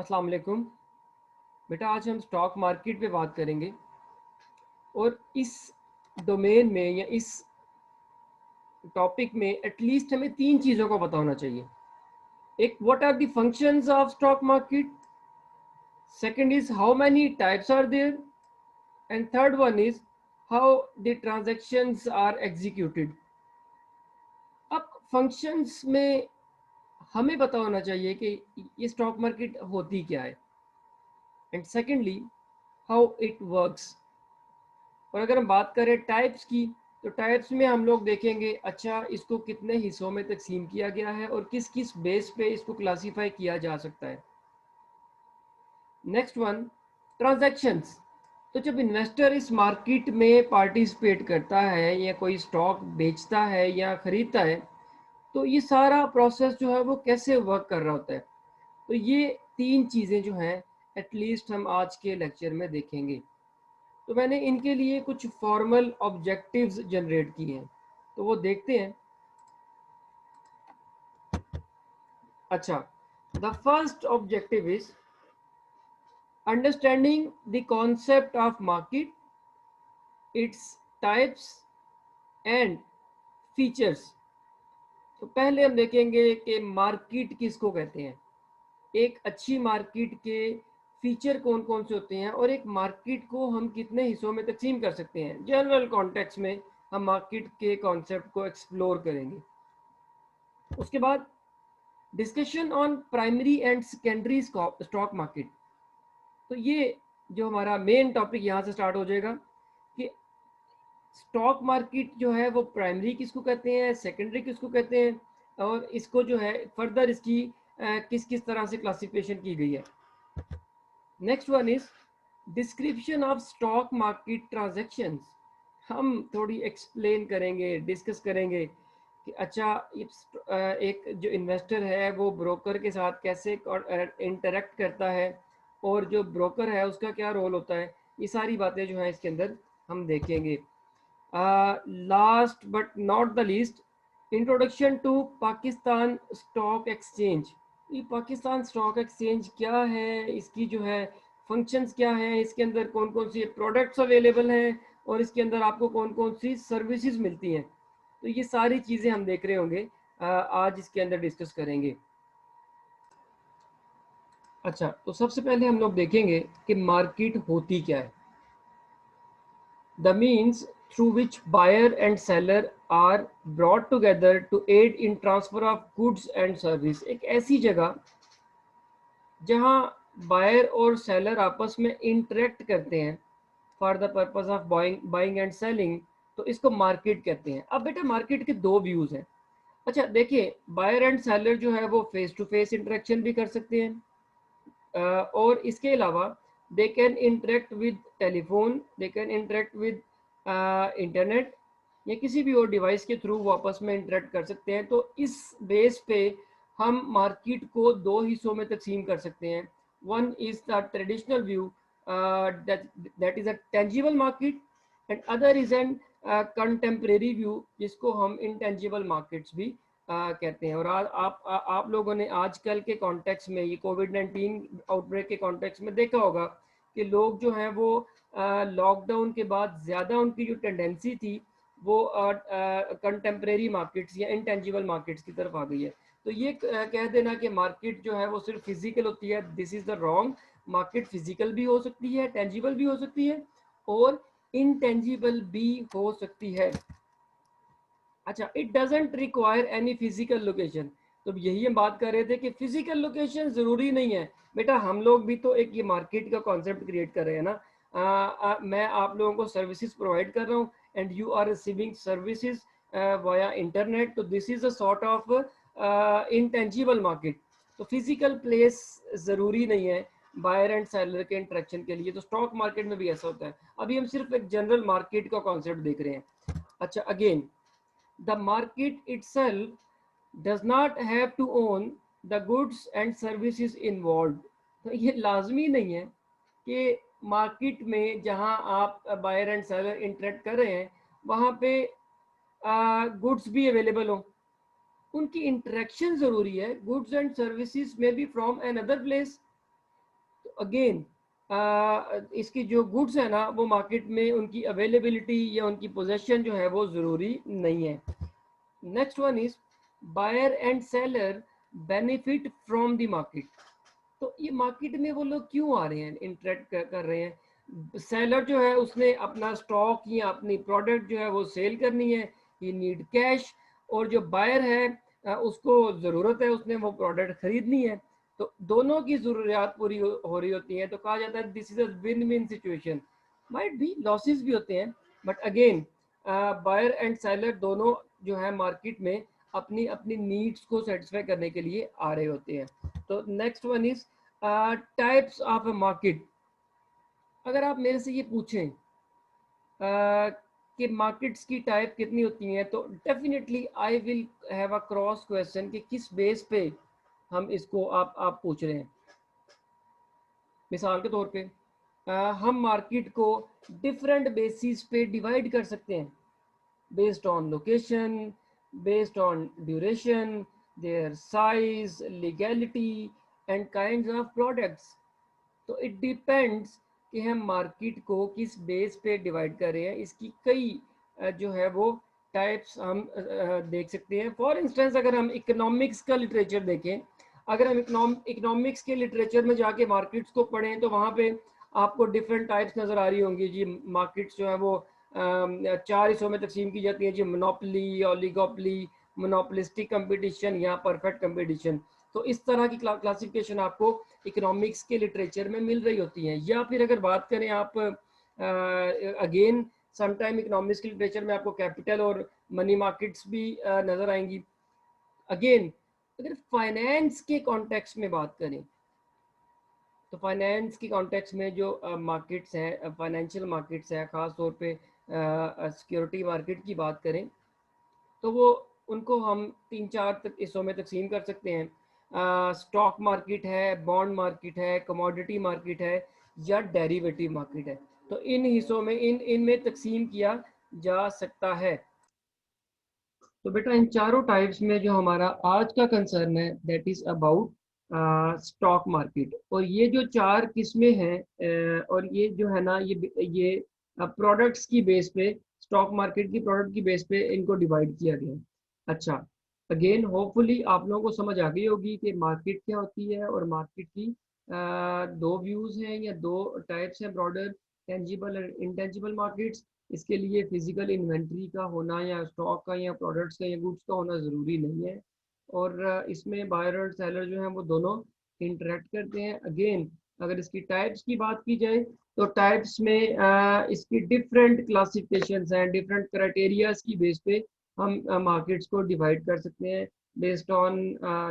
अस्सलाम वालेकुम। बेटा आज हम स्टॉक मार्केट पे बात करेंगे और इस डोमेन में या इस टॉपिक में एटलीस्ट हमें तीन चीज़ों को पता होना चाहिए। एक, what are the functions of stock market. Second is how many types are there. And third one is how the transactions are executed. अब फंक्शंस में हमें पता होना चाहिए कि ये स्टॉक मार्केट होती क्या है, and secondly how it works. और अगर हम बात करें टाइप्स की, तो टाइप्स में हम लोग देखेंगे अच्छा इसको कितने हिस्सों में तकसीम किया गया है और किस किस बेस पे इसको क्लासीफाई किया जा सकता है। Next one, transactions. तो जब इन्वेस्टर इस मार्केट में पार्टिसिपेट करता है या कोई स्टॉक बेचता है या खरीदता है, तो ये सारा प्रोसेस जो है वो कैसे वर्क कर रहा होता है। तो ये तीन चीज़ें जो हैं एटलीस्ट हम आज के लेक्चर में देखेंगे। तो मैंने इनके लिए कुछ फॉर्मल ऑब्जेक्टिव्स जनरेट किए हैं, तो वो देखते हैं। अच्छा, the first objective is understanding the concept of market, its types and features. तो पहले हम देखेंगे कि मार्केट किसको कहते हैं, एक अच्छी मार्केट के फीचर कौन कौन से होते हैं और एक मार्केट को हम कितने हिस्सों में तकसीम कर सकते हैं। जनरल कॉन्टेक्स्ट में हम मार्केट के कॉन्सेप्ट को एक्सप्लोर करेंगे। उसके बाद discussion on primary and secondary stock market. तो ये जो हमारा मेन टॉपिक यहाँ से स्टार्ट हो जाएगा कि स्टॉक मार्केट जो है वो प्राइमरी किसको कहते हैं, सेकेंडरी किसको कहते हैं, और इसको जो है फर्दर इसकी किस किस तरह से क्लासिफिकेशन की गई है। Next one is description of stock market transactions. हम थोड़ी एक्सप्लेन करेंगे, डिस्कस करेंगे कि अच्छा एक जो इन्वेस्टर है वो ब्रोकर के साथ कैसे इंटरेक्ट करता है और जो ब्रोकर है उसका क्या रोल होता है। ये सारी बातें जो हैं इसके अंदर हम देखेंगे। Last but not the least, introduction to Pakistan stock exchange. ये पाकिस्तान स्टॉक एक्सचेंज क्या है, इसकी जो है फंक्शंस क्या हैं, इसके अंदर कौन कौन सी प्रोडक्ट्स अवेलेबल हैं और इसके अंदर आपको कौन कौन सी सर्विसेज मिलती हैं। तो ये सारी चीज़ें हम देख रहे होंगे, आज इसके अंदर डिस्कस करेंगे। अच्छा, तो सबसे पहले हम लोग देखेंगे कि मार्केट होती क्या है। The means through which buyer and seller are brought together to aid in transfer of goods and service। एक ऐसी जगह जहां बायर और सेलर आपस में इंटरेक्ट करते हैं for the purpose of buying and selling, तो इसको मार्केट कहते हैं। अब बेटा मार्केट के दो व्यूज हैं। अच्छा देखिए, बायर एंड सेलर जो है वो फेस टू फेस इंटरेक्शन भी कर सकते हैं, और इसके अलावा they can interact with telephone, they can interact with internet या किसी भी और डिवाइस के थ्रू वो आपस में इंटरेक्ट कर सकते हैं। तो इस बेस पे हम मार्केट को दो हिस्सों में तकसीम कर सकते हैं। One is the traditional view, that is a tangible market, and other is an contemporary view जिसको हम इंटेंजिबल मार्केट्स भी कहते हैं। और आज आप लोगों ने आजकल के कॉन्टेक्स्ट में, ये कोविड-19 आउटब्रेक के कॉन्टेक्स्ट में देखा होगा कि लोग जो हैं वो लॉकडाउन के बाद ज़्यादा उनकी जो टेंडेंसी थी वो कंटेम्प्रेरी मार्केट्स या इंटेंजिबल मार्केट्स की तरफ आ गई है। तो ये कह देना कि मार्केट जो है वो सिर्फ फिजिकल होती है, this is the wrong. Market physical भी हो सकती है, टेंजिबल भी हो सकती है और इंटेंजिबल भी हो सकती है। अच्छा, it doesn't require any physical location. तो यही हम बात कर रहे थे कि फिजिकल लोकेशन ज़रूरी नहीं है। बेटा हम लोग भी तो एक ये मार्केट का कॉन्सेप्ट क्रिएट कर रहे हैं ना। मैं आप लोगों को सर्विसेज प्रोवाइड कर रहा हूँ and you are receiving services via internet, तो this is a sort of intangible market. तो फिजिकल प्लेस ज़रूरी नहीं है बायर एंड सेलर के इंटरेक्शन के लिए। तो स्टॉक मार्केट में भी ऐसा होता है। अभी हम सिर्फ एक जनरल मार्केट का कॉन्सेप्ट देख रहे हैं। अच्छा, again the market itself does not have to own the goods and services involved। तो ये लाजमी नहीं है कि मार्केट में जहां आप बायर एंड सेलर इंटरेक्ट कर रहे हैं वहां पे गुड्स भी अवेलेबल हो। उनकी इंटरेक्शन जरूरी है, गुड्स एंड सर्विसेज में be from an other place. Again इसकी जो गुड्स है ना वो मार्केट में उनकी अवेलेबिलिटी या उनकी पोजेशन जो है वो ज़रूरी नहीं है. Next one is buyer and seller benefit from the market. तो ये मार्केट में वो लोग क्यों आ रहे हैं, इंटरेक्ट कर रहे हैं. सेलर जो है उसने अपना स्टॉक या अपनी प्रोडक्ट जो है वो सेल करनी है, ही नीड कैश. और जो बायर है उसको ज़रूरत है, उसने वो प्रोडक्ट खरीदनी है. तो दोनों की ज़रूरियात पूरी हो रही होती हैं. तो कहा जाता है this is a win win situation. Might भी लॉसेस भी होते हैं, but again buyer and seller दोनों जो है मार्केट में अपनी अपनी नीड्स को सेटिस्फाई करने के लिए आ रहे होते हैं. तो next one is types of a market. अगर आप मेरे से ये पूछें कि मार्केट्स की टाइप कितनी होती हैं, तो definitely I will have a cross question कि किस बेस पे हम इसको आप पूछ रहे हैं. मिसाल के तौर पे हम मार्केट को डिफरेंट बेसिस पे डिवाइड कर सकते हैं, based on location, based on duration, their size, legality, and kinds of products. तो इट डिपेंड्स कि हम मार्केट को किस बेस पे डिवाइड कर रहे हैं. इसकी कई जो है वो टाइप्स हम देख सकते हैं. फॉर इंस्टेंस अगर हम इकोनॉमिक्स का लिटरेचर देखें, अगर हम इकोनॉमिक्स के लिटरेचर में जाके मार्केट्स को पढ़ें तो वहाँ पे आपको डिफरेंट टाइप्स नज़र आ रही होंगी जी. मार्केट्स जो है वो 4 हिस्सों में तकसीम की जाती है जी. मोनोपोली, ओलिगोपोली, मोनोपोलिस्टिक कंपटीशन या परफेक्ट कंपटीशन. तो इस तरह की क्लासिफिकेशन आपको इकोनॉमिक्स के लिटरेचर में मिल रही होती हैं. या फिर अगर बात करें आप अगेन समटाइम इकोनॉमिक्स के लिटरेचर में आपको कैपिटल और मनी मार्केट्स भी नज़र आएंगी. अगेन अगर फाइनेंस के कॉन्टेक्स्ट में बात करें तो फाइनेंस की कॉन्टेक्स्ट में जो मार्केट्स हैं, फाइनेंशियल मार्केट्स हैं, ख़ास तौर पे सिक्योरिटी मार्केट की बात करें तो वो उनको हम 3-4 हिस्सों में तकसीम कर सकते हैं. स्टॉक मार्केट है, बॉन्ड मार्केट है, कमोडिटी मार्केट है या डेरिवेटिव मार्केट है. तो इन हिस्सों में इनमें तकसीम किया जा सकता है. तो बेटा इन चारों टाइप्स में जो हमारा आज का कंसर्न है that is about stock market. और ये जो 4 किस्में हैं और ये जो है ना ये प्रोडक्ट्स की बेस पे, स्टॉक मार्केट की प्रोडक्ट की बेस पे इनको डिवाइड किया गया है. अच्छा, अगेन होपफुली आप लोगों को समझ आ गई होगी कि मार्केट क्या होती है. और मार्केट की दो व्यूज हैं या दो टाइप्स हैं broader, tangible and intangible markets. इसके लिए फिजिकल इन्वेंट्री का होना या स्टॉक का या प्रोडक्ट्स का या गुड्स का होना ज़रूरी नहीं है. और इसमें बायर और सेलर जो हैं वो दोनों इंटरेक्ट करते हैं. अगेन अगर इसकी टाइप्स की बात की जाए तो टाइप्स में इसकी डिफरेंट क्लासिफिकेशंस हैं, डिफरेंट क्राइटेरियाज की बेस पे हम मार्केट्स को डिवाइड कर सकते हैं. बेस्ड ऑन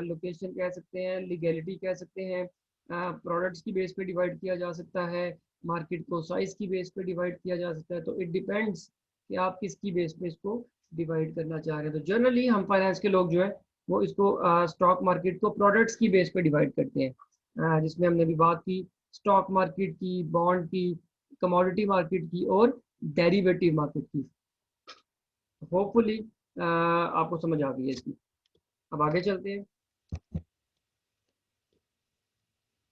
लोकेशन कह सकते हैं, लीगैलिटी कह सकते हैं, प्रोडक्ट्स की बेस पे डिवाइड किया जा सकता है, मार्केट को साइज की बेस पे डिवाइड किया जा सकता है. तो इट डिपेंड्स कि आप किसकी बेस पे इसको डिवाइड करना चाह रहे हैं. तो जनरली हम फाइनेंस के लोग जो है वो इसको स्टॉक मार्केट को प्रोडक्ट्स की बेस पे डिवाइड करते हैं, जिसमें हमने भी बात की स्टॉक मार्केट की, बॉन्ड की, कमोडिटी मार्केट की और डेरिवेटिव मार्केट की. होपफुली आपको समझ आ गई है इसकी. अब आगे चलते हैं.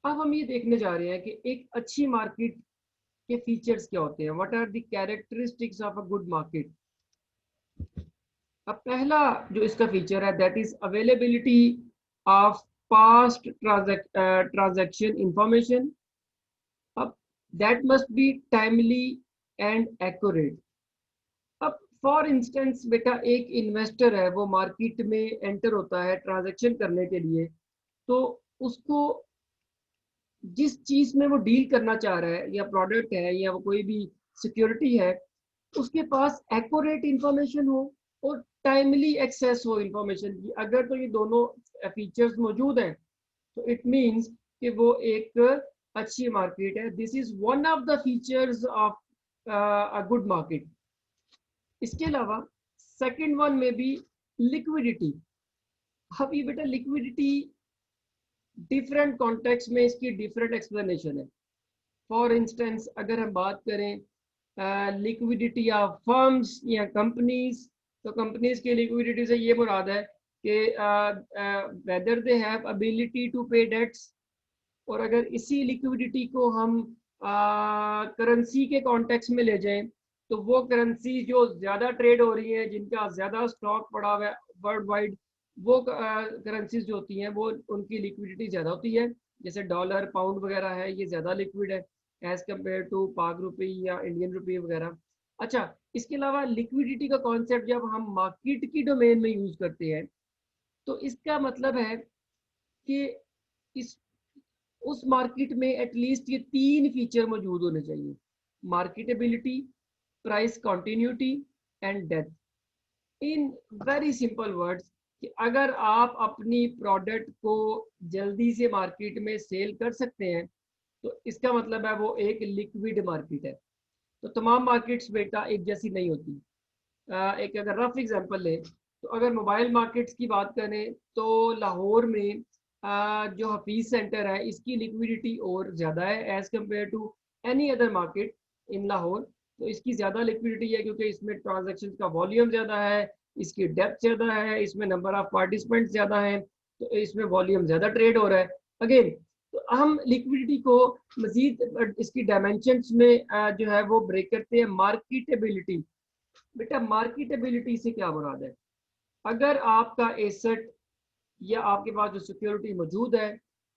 अब हम ये देखने जा रहे हैं कि एक अच्छी मार्केट के फीचर्स क्या होते हैं. What are the characteristics of a good market. अब पहला जो इसका फीचर है that is availability of past transaction information. अब that must be timely and accurate. अब फॉर इंस्टेंस बेटा एक इन्वेस्टर है, वो मार्केट में एंटर होता है ट्रांजैक्शन करने के लिए. तो उसको जिस चीज में वो डील करना चाह रहा है, या प्रोडक्ट है या वो कोई भी सिक्योरिटी है, उसके पास एक्यूरेट इंफॉर्मेशन हो और टाइमली एक्सेस हो इंफॉर्मेशन की. अगर तो ये दोनों फीचर्स मौजूद हैं तो इट मींस कि वो एक अच्छी मार्केट है. This is one of the features of a good market. इसके अलावा सेकंड वन में भी लिक्विडिटी. अब ये बेटा लिक्विडिटी डिफरेंट कॉन्टेक्स्ट में इसकी डिफरेंट एक्सप्लेनेशन है. फॉर इंस्टेंस अगर हम बात करें लिक्विडिटी ऑफ फर्म्स या कंपनीज, तो कंपनीज की लिक्विडिटी से ये मुराद है कि whether they have ability to pay debts. और अगर इसी लिक्विडिटी को हम करेंसी के कॉन्टेक्स्ट में ले जाएं, तो वो करेंसी जो ज़्यादा ट्रेड हो रही है, जिनका ज़्यादा स्टॉक पड़ा हुआ है वर्ल्ड वाइड, वो करेंसीज जो होती हैं वो उनकी लिक्विडिटी ज़्यादा होती है। जैसे डॉलर, पाउंड वगैरह है, ये ज़्यादा लिक्विड है एज़ कम्पेयर टू पाक रुपी या इंडियन रुपी वगैरह। अच्छा, इसके अलावा लिक्विडिटी का कॉन्सेप्ट जब हम मार्केट की डोमेन में यूज़ करते हैं, तो इसका मतलब है कि इस उस मार्केट में एटलीस्ट ये 3 फीचर मौजूद होने चाहिए: marketability, price continuity and depth. In very simple words, कि अगर आप अपनी प्रोडक्ट को जल्दी से मार्केट में सेल कर सकते हैं, तो इसका मतलब है वो एक लिक्विड मार्केट है। तो तमाम मार्केट्स बेटा एक जैसी नहीं होती। एक अगर रफ एग्जांपल लें, तो अगर मोबाइल मार्केट्स की बात करें, तो लाहौर में जो हफीज सेंटर है, इसकी लिक्विडिटी और ज़्यादा है as compare to any other market in Lahore. तो इसकी ज़्यादा लिक्विडिटी है क्योंकि इसमें ट्रांजेक्शन का वॉल्यूम ज़्यादा है, इसकी डेप्थ ज़्यादा है, इसमें नंबर ऑफ पार्टिसिपेंट ज़्यादा हैं, तो इसमें वॉल्यूम ज़्यादा ट्रेड हो रहा है। अगेन, तो हम लिक्विडिटी को मजीद इसकी डायमेंशंस में जो है वो ब्रेक करते हैं। मार्केटेबिलिटी, बेटा मार्केटेबिलिटी से क्या मुराद है? अगर आपका एसेट या आपके पास जो सिक्योरिटी मौजूद है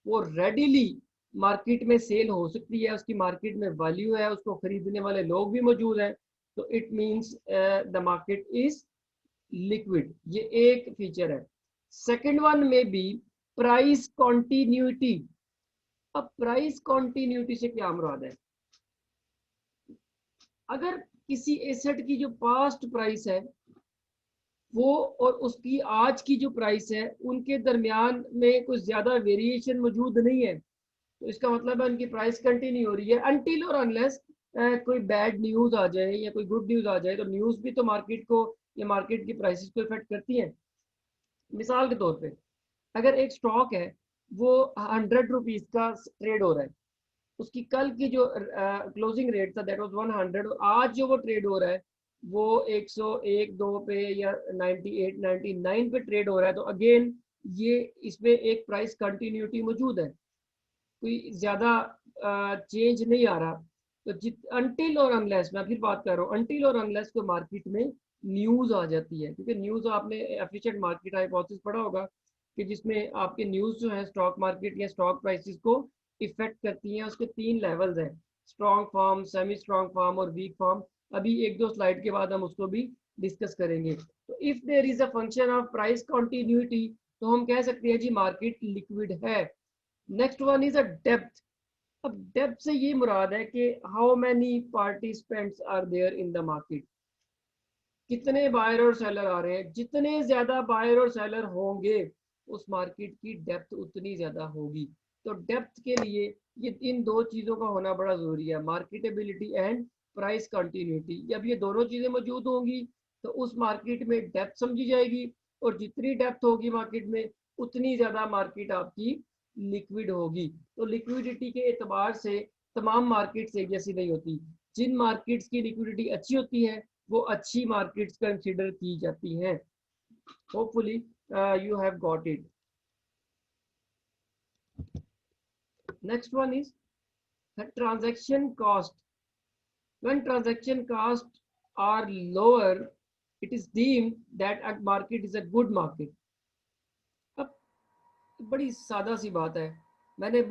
वो रेडीली मार्केट में सेल हो सकती है, उसकी मार्केट में वैल्यू है, उसको खरीदने वाले लोग भी मौजूद हैं, तो it means the market is liquid. ये एक फीचर है। सेकंड वन में भी प्राइस कॉन्टिन्यूटी। अब प्राइस कॉन्टिन्यूटी से क्या मुराद है? अगर किसी एसेट की जो पास्ट प्राइस है वो और उसकी आज की जो प्राइस है उनके दरमियान में कुछ ज़्यादा वेरिएशन मौजूद नहीं है, तो इसका मतलब है उनकी प्राइस कंटिन्यू हो रही है अनटिल और अनलेस कोई बैड न्यूज़ आ जाए या कोई गुड न्यूज़ आ जाए। तो न्यूज़ भी तो मार्केट को या मार्केट की प्राइसेस को इफेक्ट करती है। मिसाल के तौर पे, अगर एक स्टॉक है वो 100 रुपीज़ का ट्रेड हो रहा है, उसकी कल की जो क्लोजिंग रेट था दैट वाज 100, और आज जो वो ट्रेड हो रहा है वो 101 2 पे या 98 99 पे ट्रेड हो रहा है, तो अगेन ये इसमें एक प्राइस कंटिन्यूटी मौजूद है, कोई ज़्यादा चेंज नहीं आ रहा। तो जित अनटिल और अनलेस, मैं फिर बात कर रहा हूँ, अनटिल और अनलेस को मार्केट में न्यूज़ आ जाती है, क्योंकि न्यूज़ आपने एफिशिएंट मार्केट हाइपोथेसिस पढ़ा होगा कि जिसमें आपके न्यूज़ जो है स्टॉक मार्केट या स्टॉक प्राइसेस को इफेक्ट करती हैं। उसके 3 लेवल्स हैं: strong form, semi strong form और वीक फॉर्म। अभी 1-2 स्लाइड के बाद हम उसको भी डिस्कस करेंगे। तो if there is a function of price continuity, तो हम कह सकते हैं जी मार्केट लिक्विड है। Next one is a depth. अब डेप्थ से ये मुराद है कि how many participants are there in the market, कितने बायर और सेलर आ रहे हैं। जितने ज्यादा बायर और सेलर होंगे उस मार्केट की डेप्थ उतनी ज्यादा होगी। तो डेप्थ के लिए ये इन 2 चीजों का होना बड़ा जरूरी है, मार्केटेबिलिटी एंड प्राइस कंटिन्यूटी। जब ये दोनों चीजें मौजूद होंगी तो उस मार्केट में डेप्थ समझी जाएगी, और जितनी डेप्थ होगी मार्केट में उतनी ज्यादा मार्केट आपकी लिक्विड होगी। तो लिक्विडिटी के एतबार से तमाम मार्केट्स एक जैसी नहीं होती। जिन मार्केट्स की लिक्विडिटी अच्छी होती है वो अच्छी मार्केट्स कंसीडर की जाती हैं। Hopefully you have got it. Next one is transaction cost. When transaction cost are lower, it is deemed that a market is a good market. अब बड़ी सादा सी बात है। मैंने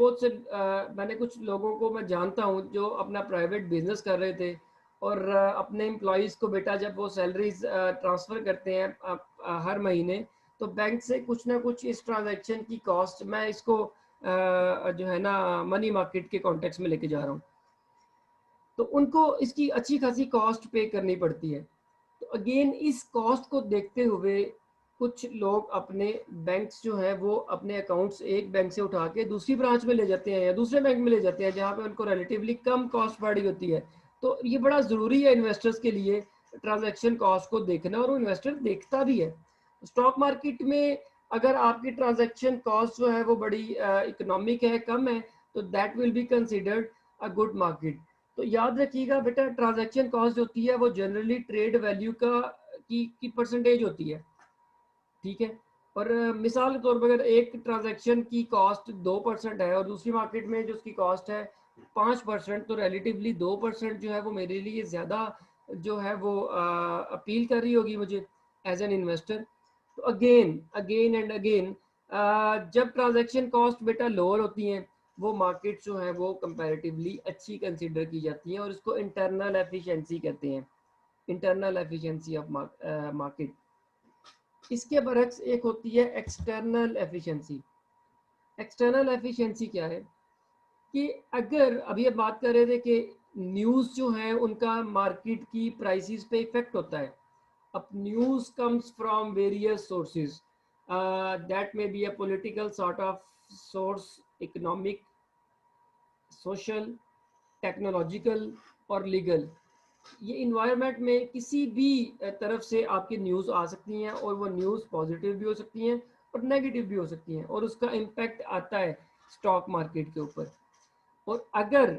कुछ लोगों को मैं जानता हूँ जो अपना प्राइवेट बिजनेस कर रहे थे, और अपने एम्प्लॉयज़ को बेटा जब वो सैलरीज ट्रांसफ़र करते हैं हर महीने, तो बैंक से कुछ ना कुछ इस ट्रांजैक्शन की कॉस्ट, मैं इसको जो है ना मनी मार्केट के कॉन्टेक्स्ट में लेके जा रहा हूँ, तो उनको इसकी अच्छी खासी कॉस्ट पे करनी पड़ती है। तो अगेन इस कॉस्ट को देखते हुए कुछ लोग अपने बैंक्स जो है वो अपने अकाउंट्स एक बैंक से उठा के दूसरी ब्रांच में ले जाते हैं या दूसरे बैंक में ले जाते हैं जहाँ पे उनको रिलेटिवली कम कॉस्ट पड़ी होती है। तो ये बड़ा ज़रूरी है इन्वेस्टर्स के लिए ट्रांजैक्शन कॉस्ट को देखना, और वो इन्वेस्टर देखता भी है। स्टॉक मार्केट में अगर आपकी ट्रांजैक्शन कॉस्ट जो है वो बड़ी इकोनॉमिक है, कम है, तो that will be considered a good market. तो याद रखिएगा बेटा, ट्रांजैक्शन कॉस्ट होती है वो जनरली ट्रेड वैल्यू का की परसेंटेज होती है, ठीक है। और मिसाल के तौर पर अगर एक ट्रांजैक्शन की कॉस्ट 2% है और दूसरी मार्केट में जो उसकी कॉस्ट है 5%, तो रिलेटिवली 2% जो है वो मेरे लिए ज़्यादा जो है वो अपील कर रही होगी मुझे एज एन इन्वेस्टर। तो अगेन अगेन एंड अगेन जब ट्रांजैक्शन कॉस्ट बेटा लोअर होती हैं वो मार्केट जो है वो कंपैरेटिवली अच्छी कंसीडर की जाती हैं और इसको इंटरनल एफिशिएंसी कहते हैं, इंटरनल एफिशिएंसी ऑफ मार्केट। इसके बरक्स एक होती है एक्सटर्नल एफिशिएंसी। एक्सटर्नल एफिशिएंसी क्या है कि अगर अभी अब बात कर रहे थे कि न्यूज़ जो है उनका मार्केट की प्राइसेस पे इफेक्ट होता है। अब news comes from various sources, that may be a political sort of source, economic, social, technological और लीगल। ये इन्वायरमेंट में किसी भी तरफ से आपकी न्यूज़ आ सकती हैं और वो न्यूज़ पॉजिटिव भी हो सकती हैं और नेगेटिव भी हो सकती हैं और उसका इम्पैक्ट आता है स्टॉक मार्केट के ऊपर। और अगर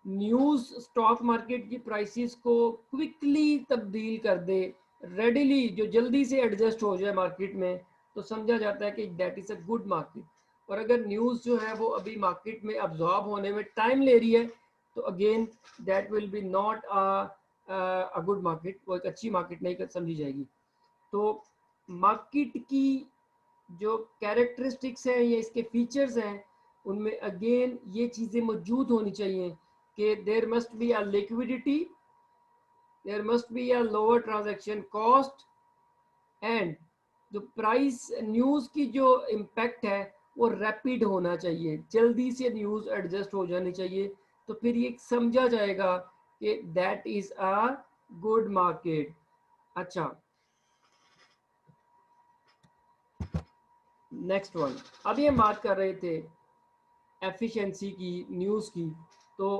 न्यूज़ स्टॉक मार्केट की प्राइसेस को क्विकली तब्दील कर दे, रेडिली जो जल्दी से एडजस्ट हो जाए मार्केट में, तो समझा जाता है कि that is a good market. और अगर न्यूज़ जो है वो अभी मार्केट में अब्जॉर्ब होने में टाइम ले रही है तो again that will be not a good market, वो एक अच्छी मार्केट नहीं समझी जाएगी। तो मार्केट की जो कैरेक्टरिस्टिक्स हैं या इसके फीचर्स हैं उनमें अगेन ये चीज़ें मौजूद होनी चाहिए कि there must be a liquidity, there must be a lower transaction cost and जो प्राइस न्यूज़ की जो इम्पैक्ट है वो रैपिड होना चाहिए, जल्दी से न्यूज़ एडजस्ट हो जानी चाहिए। तो फिर ये समझा जाएगा कि that is a good market. अच्छा, नेक्स्ट वन। अभी हम बात कर रहे थे एफिशिएंसी की, न्यूज़ की। तो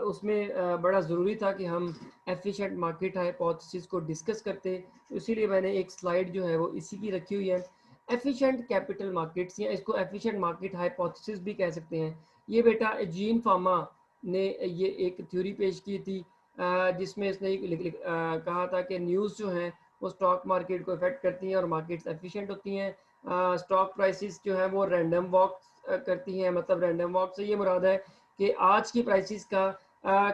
उसमें बड़ा ज़रूरी था कि हम एफिशिएंट मार्केट हाइपोथेसिस को डिस्कस करते, तो इसीलिए मैंने एक स्लाइड जो है वो इसी की रखी हुई है। एफिशिएंट कैपिटल मार्केट्स या इसको एफिशिएंट मार्केट हाइपोथेसिस भी कह सकते हैं। ये बेटा जीन फार्मा ने ये एक थ्योरी पेश की थी जिसमें इसने कहा था कि न्यूज़ जो है वो स्टॉक मार्केट को इफेक्ट करती हैं और मार्केट्स एफिशिएंट होती हैं। स्टॉक प्राइसेस जो है वो रैंडम वॉक करती हैं। मतलब रैंडम वॉक से ये मुराद है कि आज की प्राइसेस का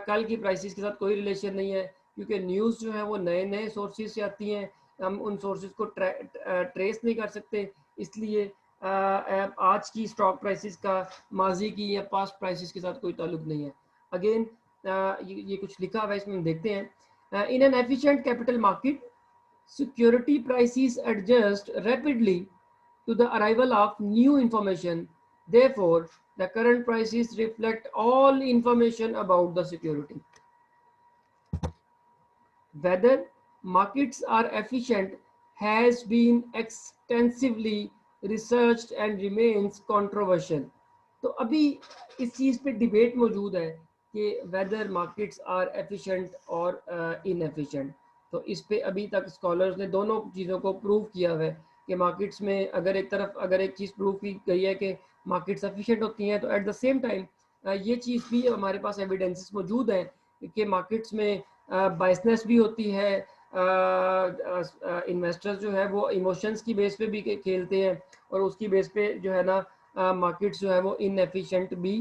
कल की प्राइसेस के साथ कोई रिलेशन नहीं है, क्योंकि न्यूज़ जो है वो नए नए सोर्सेज से आती हैं, हम उन सोर्सेज को ट्रेस नहीं कर सकते। इसलिए आज की स्टॉक प्राइसेस का माजी की या पास्ट प्राइसेस के साथ कोई ताल्लुक नहीं है। अगेन ये कुछ लिखा हुआ है, इसमें हम देखते हैं। In an efficient capital market security prices adjust rapidly to the arrival of new information. Therefore, the current prices reflect all information about the security. Whether markets are efficient has been extensively researched and remains controversial. तो अभी इस चीज़ पे debate मौजूद है कि weather markets are efficient और inefficient. तो इस पे अभी तक स्कॉलर्स ने दोनों चीज़ों को प्रूव किया हुआ है कि मार्केट्स में अगर एक तरफ अगर एक चीज़ प्रूव की गई है कि मार्केट्स एफिशिएंट होती हैं, तो एट द सेम टाइम ये चीज़ भी हमारे पास एविडेंसेस मौजूद हैं कि मार्केट्स में बायसनेस भी होती है। इन्वेस्टर्स जो है वो इमोशंस की बेस पे भी खेलते हैं और उसकी बेस पे जो है ना मार्केट्स जो है वो इनएफिशिएंट भी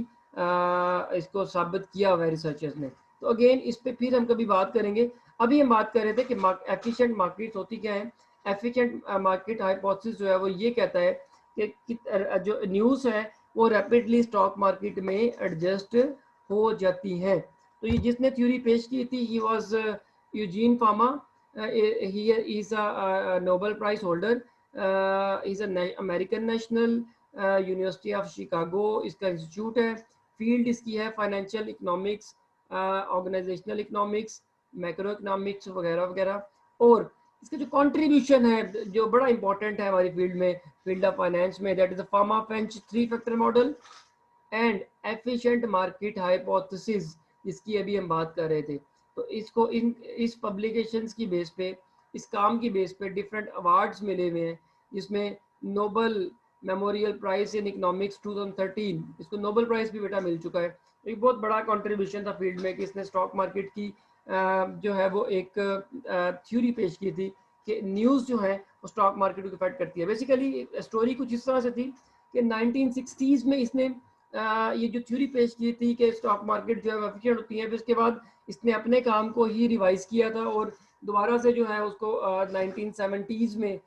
इसको साबित किया हुआ है रिसर्चर्स ने। तो अगेन इस पे फिर हम कभी बात करेंगे। अभी हम बात कर रहे थे कि एफिशिएंट मार्केट्स होती क्या है। एफिशिएंट मार्केट हाइपोथेसिस जो है वो ये कहता है कि जो न्यूज़ है वो रैपिडली स्टॉक मार्केट में एडजस्ट हो जाती है। तो ये जिसने थ्योरी पेश की थी he was Eugene Fama. He is a Nobel prize holder, is American national, university of Chicago इसका इंस्टीट्यूट है। फील्ड इसकी है financial economics, organisational economics, macro economics वगैरह वगैरह। और इसका जो कंट्रीब्यूशन है जो बड़ा इंपॉर्टेंट है हमारी फील्ड में, फील्ड ऑफ फाइनेंस में, that is the pharma French 3 factor model and efficient market hypothesis, जिसकी अभी हम बात कर रहे थे। तो इसको इस पब्लिकेशंस की बेस पे, इस काम की बेस पे डिफरेंट अवार्ड्स मिले हुए हैं, जिसमें Nobel memorial prize in economics 2013, इसको नोबल प्राइज भी बेटा मिल चुका है। एक बहुत बड़ा कंट्रीब्यूशन था फील्ड में कि इसने स्टॉक मार्केट की जो है वो एक थ्योरी पेश की थी कि न्यूज़ जो है वो स्टॉक मार्केट को इफेक्ट करती है। बेसिकली स्टोरी कुछ इस तरह से थी कि 1960s में इसने ये जो थ्योरी पेश की थी कि स्टॉक मार्केट जो है एफिशिएंट होती है, फिर उसके बाद इसने अपने काम को ही रिवाइज किया था और दोबारा से जो है उसको 1970s में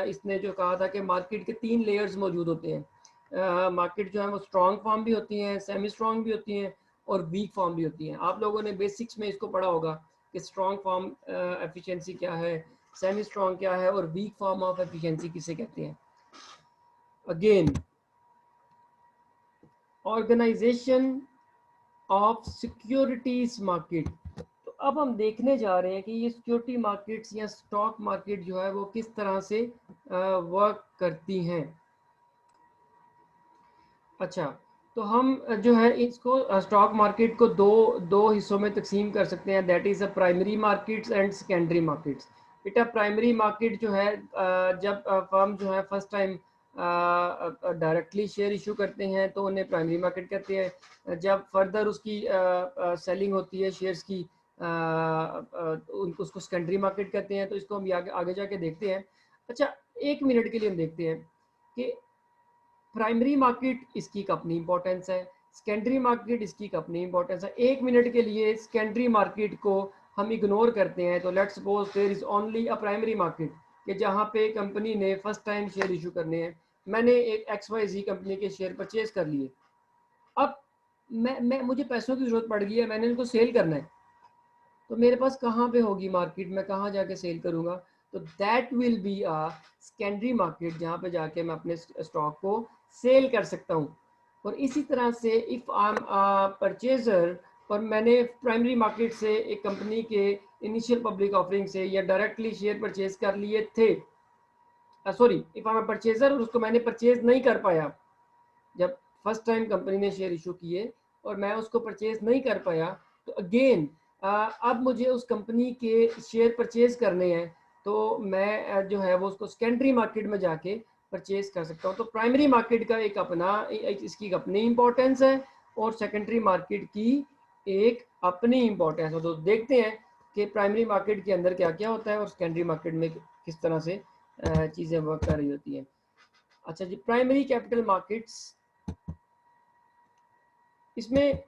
इसने जो कहा था कि मार्केट के 3 लेयर्स मौजूद होते हैं। मार्केट जो है वो स्ट्रॉन्ग फॉर्म भी होती हैं, सेमी स्ट्रॉन्ग भी होती हैं और वीक फॉर्म भी होती हैं। आप लोगों ने बेसिक्स में इसको पढ़ा होगा कि स्ट्रॉन्ग फॉर्म एफिशिएंसी क्या है, सेमी स्ट्रॉन्ग क्या है और वीक फॉर्म ऑफ एफिशिएंसी किसे कहते हैं। Again, organisation of securities market. तो अब हम देखने जा रहे हैं कि ये सिक्योरिटी मार्केट्स या स्टॉक मार्केट जो है वो किस तरह से वर्क करती हैं। अच्छा, तो हम जो है इसको स्टॉक मार्केट को दो दो हिस्सों में तकसीम कर सकते हैं, that is a primary markets and secondary markets. बेटा प्राइमरी मार्केट जो है जब फर्म जो है first time directly share issue करते हैं तो उन्हें प्राइमरी मार्केट कहते हैं। जब फर्दर उसकी सेलिंग होती है शेयर्स की उनको उसको सेकेंडरी मार्केट कहते हैं। तो इसको हम आगे आगे जाके देखते हैं। अच्छा, 1 मिनट के लिए हम देखते हैं कि प्राइमरी मार्केट इसकी अपनी इंपॉर्टेंस है, सेकेंडरी मार्केट इसकी अपनी इंपॉर्टेंस है। 1 मिनट के लिए सेकेंडरी मार्केट को हम इग्नोर करते हैं तो let's suppose there is only a primary market कि जहाँ पे कंपनी ने फर्स्ट टाइम शेयर इशू करने हैं। मैंने एक XYZ कंपनी के शेयर परचेज कर लिए। अब मैं मुझे पैसों की जरूरत पड़ गई है, मैंने इनको सेल करना है, तो मेरे पास कहाँ पे होगी मार्केट, मैं कहाँ जाके सेल करूँगा? तो that will be a secondary market जहाँ पे जाके मैं अपने स्टॉक को सेल कर सकता हूँ। और इसी तरह से इफ़ आई एम परचेजर और मैंने प्राइमरी मार्केट से एक कंपनी के इनिशियल पब्लिक ऑफरिंग से या डायरेक्टली शेयर परचेज कर लिए थे, sorry if I am purchaser और उसको मैंने परचेज नहीं कर पाया जब फर्स्ट टाइम कंपनी ने शेयर इशू किए और मैं उसको परचेज नहीं कर पाया, तो अगेन अब मुझे उस कंपनी के शेयर परचेज करने हैं तो मैं जो है वो उसको सेकेंडरी मार्केट में जाके परचेज कर सकता हूँ। तो प्राइमरी मार्केट का एक अपना इसकी अपनी इंपॉर्टेंस है और सेकेंडरी मार्केट की एक अपनी इंपॉर्टेंस है। तो देखते हैं कि प्राइमरी मार्केट के अंदर क्या क्या होता है और सेकेंडरी मार्केट में किस तरह से चीज़ें वर्क कर रही होती हैं। अच्छा जी, प्राइमरी कैपिटल मार्केट्स, इसमें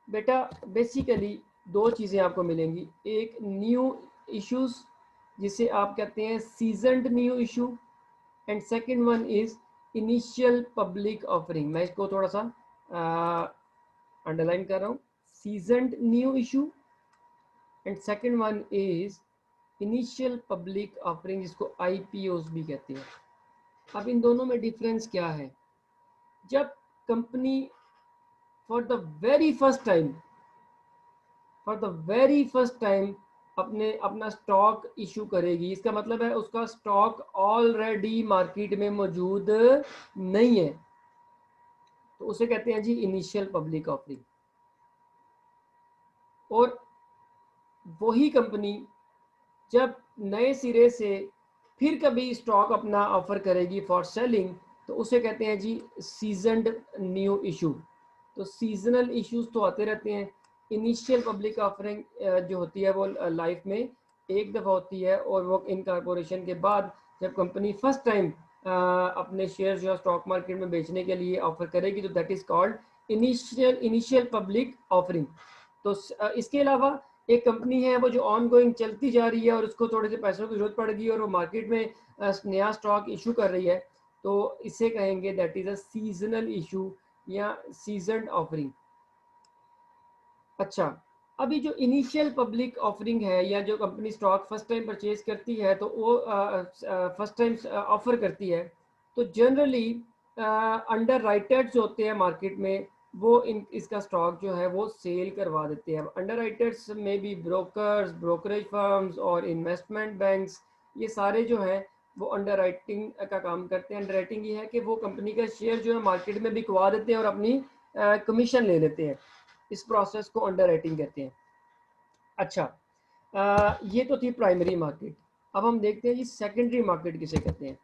बेटा बेसिकली दो चीज़ें आपको मिलेंगी। एक न्यू इश्यूज जिसे आप कहते हैं seasoned new issue and second one is initial public offering. मैं इसको थोड़ा सा अंडरलाइन कर रहा हूँ, seasoned new issue and second one is initial public offering जिसको IPOs भी कहते हैं। अब इन दोनों में डिफरेंस क्या है? जब company for the very first time अपने अपना स्टॉक इशू करेगी, इसका मतलब है उसका स्टॉक ऑलरेडी मार्केट में मौजूद नहीं है, तो उसे कहते हैं जी इनिशियल पब्लिक ऑफरिंग। और वही कंपनी जब नए सिरे से फिर कभी स्टॉक अपना ऑफर करेगी फॉर सेलिंग तो उसे कहते हैं जी सीजनड न्यू इशू। तो सीजनल इश्यूज तो आते रहते हैं। इनिशियल पब्लिक ऑफरिंग जो होती है वो लाइफ में एक दफ़ा होती है और वो इनकॉर्पोरेशन के बाद जब कंपनी फर्स्ट टाइम अपने शेयर जो है स्टॉक मार्केट में बेचने के लिए ऑफर करेगी तो that is called initial public offering. तो इसके अलावा एक कंपनी है वो जो ऑन गोइंग चलती जा रही है और उसको थोड़े से पैसों की जरूरत पड़ गई और वो मार्केट में नया स्टॉक इशू कर रही है, तो इसे कहेंगे that is a seasonal issue या सीजनड ऑफरिंग। अच्छा, अभी जो इनिशियल पब्लिक ऑफरिंग है या जो company stock first time purchase करती है तो वो फर्स्ट टाइम ऑफर करती है, तो जनरली अंडर राइटर्स जो होते हैं मार्केट में वो इसका स्टॉक जो है वो सेल करवा देते हैं। अंडर राइटर्स में भी ब्रोकर्स, ब्रोकरेज फर्म्स और इन्वेस्टमेंट बैंक्स, ये सारे जो हैं वो अंडर राइटिंग का काम करते हैं। अंडर राइटिंग ये है कि वो कंपनी का शेयर जो है मार्केट में बिकवा देते हैं और अपनी कमीशन ले लेते हैं। इस प्रोसेस को अंडर राइटिंग कहते हैं। अच्छा, ये तो थी प्राइमरी मार्केट। अब हम देखते हैं जी सेकेंडरी मार्केट किसे कहते हैं।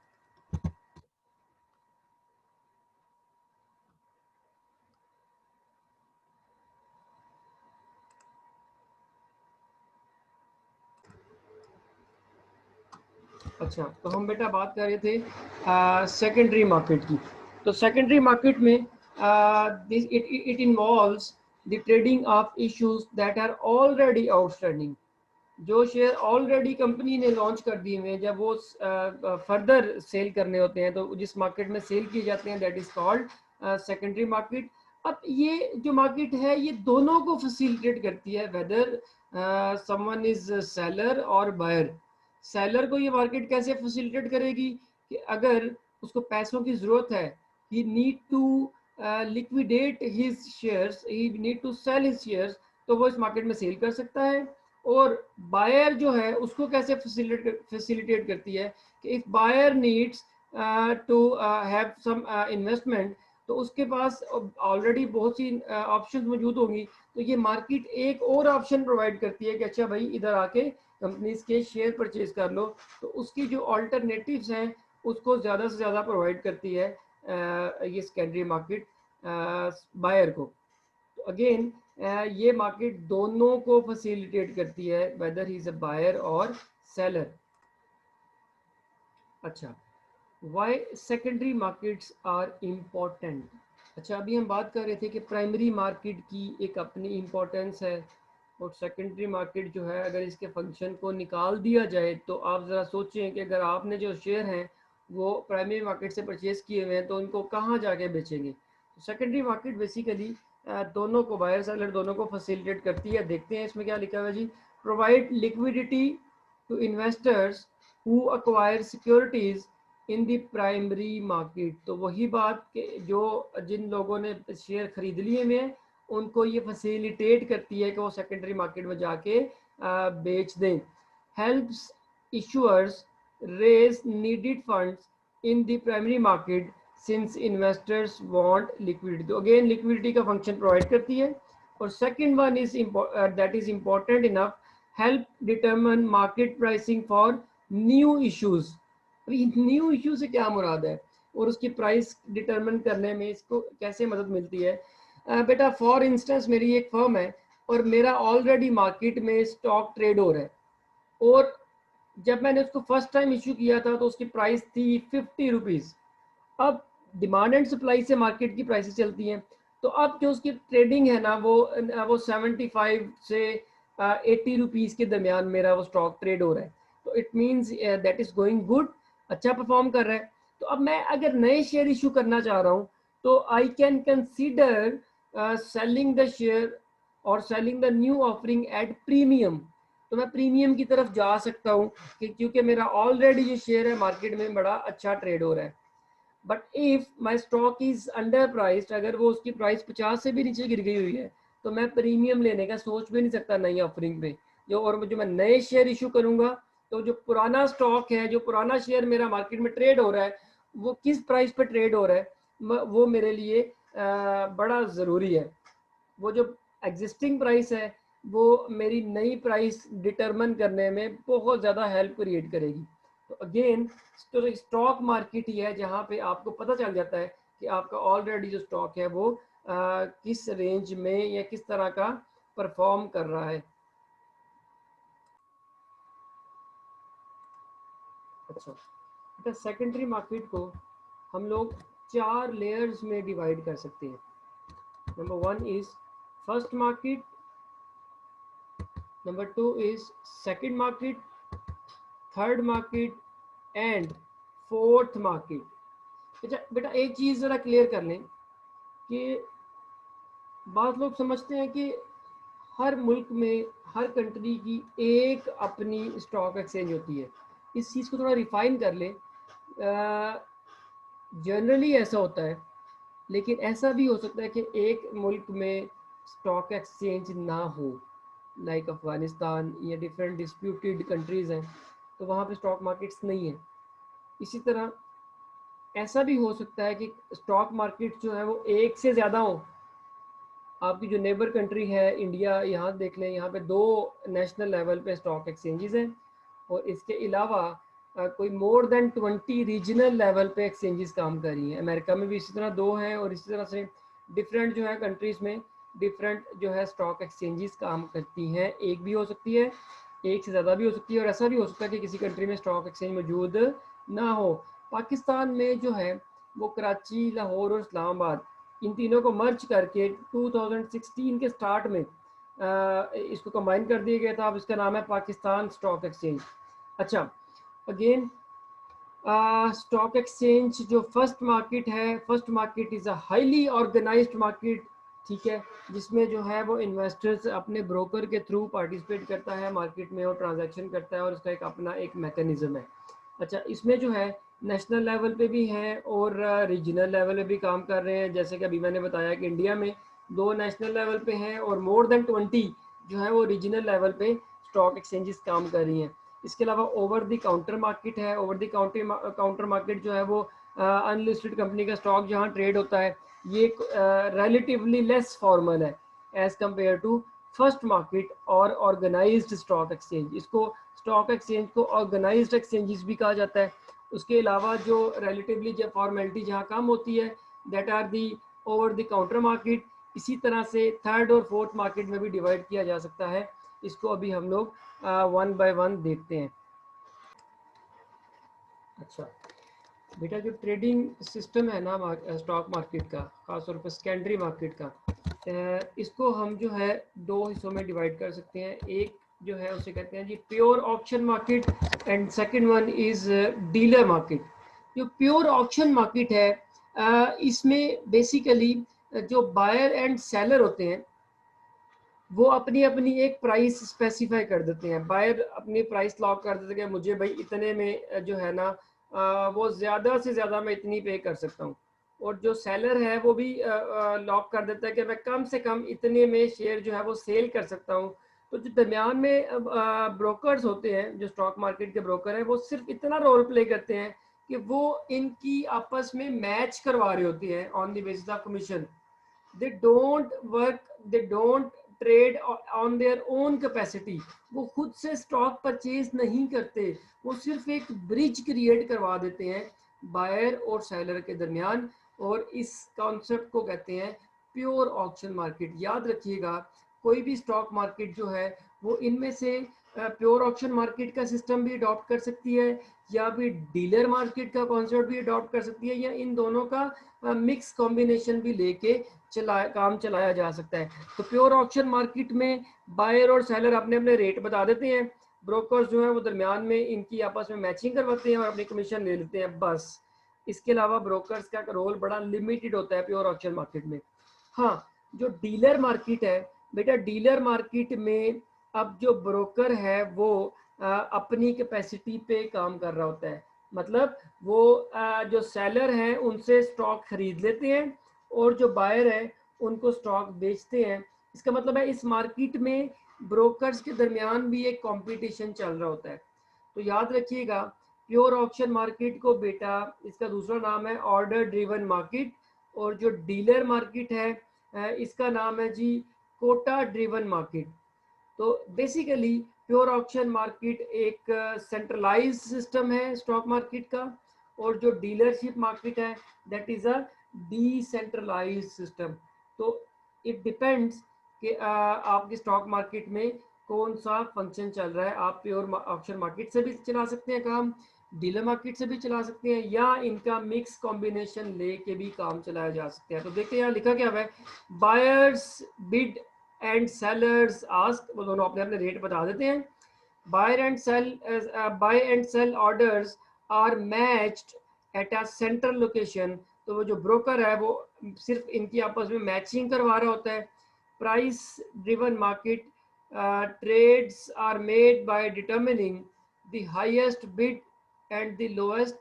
अच्छा, तो हम बेटा बात कर रहे थे सेकेंडरी मार्केट की। तो सेकेंडरी मार्केट में it involves the trading of issues that are already outstanding. जो शेयर ऑलरेडी कंपनी ने लॉन्च कर दिए हुए हैं, जब वो फर्दर सेल करने होते हैं तो जिस मार्केट में सेल किए जाते हैं, that is called secondary market. अब ये जो मार्केट है ये दोनों को फैसिलिटेट करती है, वेदर समवन इज सेलर और बायर। सेलर को ये मार्केट कैसे फैसिलिटेट करेगी कि अगर उसको पैसों की ज़रूरत है, he need to liquidate his shares, he need to sell his shares, तो वो इस मार्केट में सेल कर सकता है। और बायर जो है उसको कैसे फैसिलिटेट करती है कि if buyer needs to have some investment, तो उसके पास ऑलरेडी बहुत सी ऑप्शंस मौजूद होंगी, तो ये मार्केट एक और ऑप्शन प्रोवाइड करती है कि अच्छा भाई इधर आके कंपनीज के शेयर परचेज कर लो। तो उसकी जो ऑल्टरनेटिव्स हैं उसको ज़्यादा से ज़्यादा प्रोवाइड करती है ये सेकेंडरी मार्केट बायर को। तो अगेन ये मार्केट दोनों को फैसिलिटेट करती है, whether he is a buyer और सेलर। अच्छा, why secondary markets are important. अच्छा, अभी हम बात कर रहे थे कि प्राइमरी मार्केट की एक अपनी इम्पोर्टेंस है, और सेकेंडरी मार्केट जो है अगर इसके फंक्शन को निकाल दिया जाए तो आप ज़रा सोचें कि अगर आपने जो शेयर हैं वो प्राइमरी मार्केट से परचेज किए हुए हैं तो उनको कहाँ जाके बेचेंगे। तो सेकेंडरी मार्केट बेसिकली दोनों को, बायर सेलर दोनों को फैसिलिटेट करती है। देखते हैं इसमें क्या लिखा हुआ है जी। Provide liquidity to investors who acquire securities in the primary market. तो वही बात कि जो जिन लोगों ने शेयर खरीद लिए हुए हैं उनको ये फैसिलिटेट करती है कि वो सेकेंडरी मार्केट में जाके बेच दें। Helps issuers raise needed funds in the primary market since investors want liquidity. तो अगेन लिक्विडिटी का फंक्शन प्रोवाइड करती है। और second one is that is important enough, help determine market pricing for new issues. New issue से क्या मुराद है और उसकी प्राइस डिटरमिन करने में इसको कैसे मदद मिलती है। बेटा फॉर इंस्टेंस मेरी एक फर्म है और मेरा ऑलरेडी मार्केट में स्टॉक ट्रेड हो रहा है, और जब मैंने उसको फर्स्ट टाइम इशू किया था तो उसकी प्राइस थी 50 रुपीज़। अब डिमांड एंड सप्लाई से मार्केट की प्राइसेस चलती हैं, तो अब जो उसकी ट्रेडिंग है ना वो 75 से 80 रुपीज़ के दरमियान मेरा वो स्टॉक ट्रेड हो रहा है। तो it means that is going good, अच्छा परफॉर्म कर रहा है। तो अब मैं अगर नए शेयर इशू करना चाह रहा हूँ तो I can consider selling the share और selling the new offering at premium. तो मैं प्रीमियम की तरफ जा सकता हूँ कि क्योंकि मेरा ऑलरेडी जो शेयर है मार्केट में बड़ा अच्छा ट्रेड हो रहा है। But if my stock is under priced, अगर वो उसकी प्राइस 50 से भी नीचे गिर गई हुई है तो मैं प्रीमियम लेने का सोच भी नहीं सकता नई ऑफरिंग पे। जो मैं नए शेयर इशू करूंगा तो जो पुराना स्टॉक है, जो पुराना शेयर मेरा मार्केट में ट्रेड हो रहा है, वो किस प्राइस पे ट्रेड हो रहा है वो मेरे लिए बड़ा ज़रूरी है। वो जो एग्जिस्टिंग प्राइस है वो मेरी नई प्राइस डिटरमिन करने में बहुत ज़्यादा हेल्प क्रिएट करेगी। तो अगेन तो स्टॉक मार्केट ही है जहाँ पे आपको पता चल जाता है कि आपका ऑलरेडी जो स्टॉक है वो किस रेंज में या किस तरह का परफॉर्म कर रहा है। अच्छा बेटा, सेकेंडरी मार्केट को हम लोग 4 लेयर्स में डिवाइड कर सकते हैं। Number 1 is first market, number 2 is second market, third market and fourth market. अच्छा बेटा, एक चीज़ ज़रा क्लियर कर लें कि बहुत लोग समझते हैं कि हर मुल्क में, हर कंट्री की एक अपनी स्टॉक एक्सचेंज होती है। इस चीज़ को थोड़ा रिफाइन कर लें। जनरली ऐसा होता है, लेकिन ऐसा भी हो सकता है कि एक मुल्क में स्टॉक एक्सचेंज ना हो, लाइक अफगानिस्तान या डिफरेंट डिस्प्यूटेड कंट्रीज़ हैं तो वहाँ पे स्टॉक मार्केट्स नहीं है। इसी तरह ऐसा भी हो सकता है कि स्टॉक मार्केट जो है वो एक से ज़्यादा हो। आपकी जो नेबर कंट्री है इंडिया, यहाँ देख लें, यहाँ पे 2 नेशनल लेवल पे स्टॉक एक्सचेंजेस हैं, और इसके अलावा कोई मोर देन 20 रीजनल लेवल पे एक्सचेंजेस काम कर रही हैं। अमेरिका में भी इसी तरह 2 हैं, और इसी तरह से डिफरेंट जो है कंट्रीज़ में डिफरेंट जो है स्टॉक एक्सचेंजेस काम करती हैं। एक भी हो सकती है एक से ज़्यादा भी हो सकती है, और ऐसा भी हो सकता है कि किसी कंट्री में स्टॉक एक्सचेंज मौजूद ना हो। पाकिस्तान में जो है वो कराची, लाहौर और इस्लामाबाद, इन तीनों को मर्ज करके 2016 के स्टार्ट में इसको कंबाइन कर दिया गया था। अब इसका नाम है पाकिस्तान स्टॉक एक्सचेंज। अच्छा, अगेन स्टॉक एक्सचेंज जो फर्स्ट मार्केट है, first market is a highly organised market, ठीक है, जिसमें जो है वो इन्वेस्टर्स अपने ब्रोकर के थ्रू पार्टिसिपेट करता है मार्केट में और ट्रांजैक्शन करता है, और इसका एक अपना एक मैकेनिज्म है। अच्छा, इसमें जो है नेशनल लेवल पे भी हैं और रीजनल लेवल पे भी काम कर रहे हैं। जैसे कि अभी मैंने बताया कि इंडिया में 2 नेशनल लेवल पे हैं और मोर देन 20 जो है वो रीजनल लेवल पे स्टॉक एक्सचेंजेस काम कर रही हैं। इसके अलावा ओवर द काउंटर मार्केट है। ओवर द काउंटर मार्केट जो है वो अनलिस्टेड कंपनी का स्टॉक जहां ट्रेड होता है, ये रिलेटिवली लेस फॉर्मल है as compare to first market और ऑर्गेनाइज्ड स्टॉक एक्सचेंज। इसको स्टॉक एक्सचेंज को ऑर्गेनाइज्ड एक्सचेंजेस भी कहा जाता है। उसके अलावा जो रिलेटिवली जो फॉर्मेलिटी जहाँ कम होती है, that are the over the counter market. इसी तरह से थर्ड और फोर्थ मार्केट में भी डिवाइड किया जा सकता है। इसको अभी हम लोग वन बाय वन देखते हैं। अच्छा बेटा, जो ट्रेडिंग सिस्टम है ना स्टॉक मार्केट का, खासतौर पर सेकेंडरी मार्केट का, इसको हम जो है दो हिस्सों में डिवाइड कर सकते हैं। एक जो है उसे कहते हैं जी pure option market, and second one is dealer market. जो प्योर ऑप्शन मार्केट है, इसमें बेसिकली जो बायर एंड सेलर होते हैं वो अपनी अपनी एक प्राइस स्पेसिफाई कर देते हैं। बायर अपनी प्राइस लॉक कर देते हैं कि मुझे भाई इतने में जो है ना वो ज़्यादा से ज़्यादा मैं इतनी पे कर सकता हूँ। और जो सेलर है वो भी लॉक कर देता है कि मैं कम से कम इतने में शेयर जो है वो सेल कर सकता हूँ। तो जो दरमियान में ब्रोकर्स होते हैं, जो स्टॉक मार्केट के ब्रोकर हैं, वो सिर्फ इतना रोल प्ले करते हैं कि वो इनकी आपस में मैच करवा रही होती है on the basis of commission. They don't trade on their own capacity. वो खुद से स्टॉक परचेज नहीं करते, वो सिर्फ एक ब्रिज क्रिएट करवा देते हैं बायर और सेलर के दरमियान, और इस कॉन्सेप्ट को कहते हैं प्योर ऑक्शन मार्केट। याद रखिएगा, कोई भी स्टॉक मार्केट जो है वो इनमें से प्योर ऑक्शन मार्केट का सिस्टम भी अडॉप्ट कर सकती है, या भी डीलर मार्केट का कॉन्सेप्ट भी अडॉप्ट कर सकती है, या इन दोनों का मिक्स कॉम्बिनेशन भी लेके काम चलाया जा सकता है। तो प्योर ऑक्शन मार्केट में बायर और सेलर अपने अपने रेट बता देते हैं, ब्रोकर्स जो है वो दरमियान में इनकी आपस में मैचिंग करवाते हैं और अपनी कमीशन ले लेते हैं, बस। इसके अलावा ब्रोकर्स का रोल बड़ा लिमिटेड होता है प्योर ऑक्शन मार्केट में। हाँ, जो डीलर मार्केट है बेटा, डीलर मार्केट में अब जो ब्रोकर है वो अपनी कैपेसिटी पे काम कर रहा होता है। मतलब वो जो सेलर हैं उनसे स्टॉक खरीद लेते हैं और जो बायर है उनको स्टॉक बेचते हैं। इसका मतलब है इस मार्केट में ब्रोकर्स के दरमियान भी एक कंपटीशन चल रहा होता है। तो याद रखिएगा, प्योर ऑप्शन मार्केट को बेटा इसका दूसरा नाम है ऑर्डर ड्रिवन मार्केट, और जो डीलर मार्केट है इसका नाम है जी कोटा ड्रिवन मार्केट। तो बेसिकली प्योर ऑप्शन मार्केट एक सेंट्रलाइज सिस्टम है स्टॉक मार्केट का, और जो डीलरशिप मार्केट है that is a decentralised system. तो इट डिपेंड्स कि आपकी स्टॉक मार्केट में कौन सा फंक्शन चल रहा है। आप प्योर ऑप्शन मार्केट से भी चला सकते हैं काम, डीलर मार्केट से भी चला सकते हैं, या इनका मिक्स कॉम्बिनेशन लेके भी काम चलाया जा सकता है। तो देखते हैं यहाँ लिखा क्या है, buyers bid and sellers ask, वो दोनों अपने अपने रेट बता देते हैं। Buy and sell orders are matched at a central location. तो वो जो ब्रोकर है वो सिर्फ इनकी आपस में मैचिंग करवा रहा होता है। Price driven market trades are made by determining the highest bid and the lowest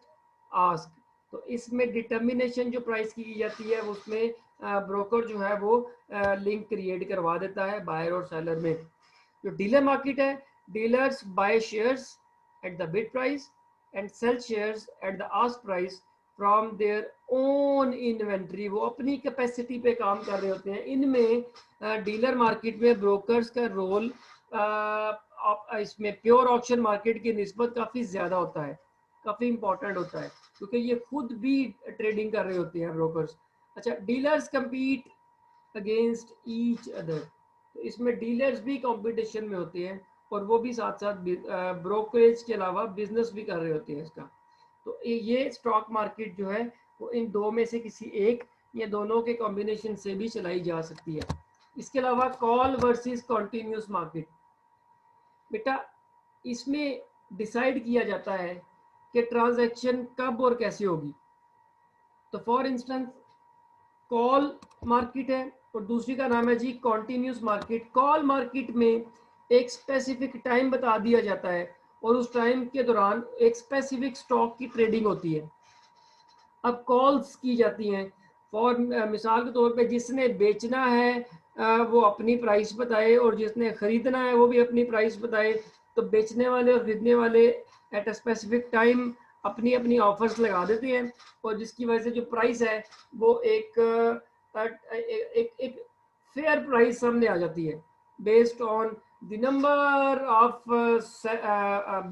ask. तो इसमें डिटर्मिनेशन जो प्राइस की जाती है उसमें ब्रोकर जो है वो लिंक क्रिएट करवा देता है बायर और सेलर में। जो डीलर मार्केट है, dealers buy shares at the bid price and sell shares at the ask price from their own inventory. वो अपनी कैपेसिटी पे काम कर रहे होते हैं। इनमें डीलर मार्केट में ब्रोकर्स का रोल इसमें प्योर ऑप्शन मार्केट की निस्बत काफ़ी ज़्यादा होता है, काफ़ी इंपॉर्टेंट होता है, क्योंकि ये खुद भी ट्रेडिंग कर रहे होते हैं ब्रोकर्स। अच्छा, dealers compete against each other. तो इसमें डीलर्स भी कंपटीशन में होते हैं और वो भी साथ साथ ब्रोकरेज के अलावा बिजनेस भी कर रहे होते हैं इसका। तो ये स्टॉक मार्केट जो है वो इन दो में से किसी एक या दोनों के कॉम्बिनेशन से भी चलाई जा सकती है। इसके अलावा कॉल वर्सेस कॉन्टिन्यूस मार्केट, बेटा इसमें डिसाइड किया जाता है कि ट्रांजैक्शन कब और कैसे होगी। तो फॉर इंस्टेंस कॉल मार्केट है और दूसरी का नाम है जी कॉन्टिन्यूस मार्केट। कॉल मार्केट में एक स्पेसिफिक टाइम बता दिया जाता है और उस टाइम के दौरान एक स्पेसिफिक स्टॉक की ट्रेडिंग होती है। अब कॉल्स की जाती हैं फॉर मिसाल के तौर पे जिसने बेचना है वो अपनी प्राइस बताए और जिसने खरीदना है वो भी अपनी प्राइस बताए। तो बेचने वाले और खरीदने वाले एट अ स्पेसिफिक टाइम अपनी अपनी ऑफर्स लगा देते हैं और जिसकी वजह से जो प्राइस है वो एक फेयर प्राइस सामने आ जाती है based on the number of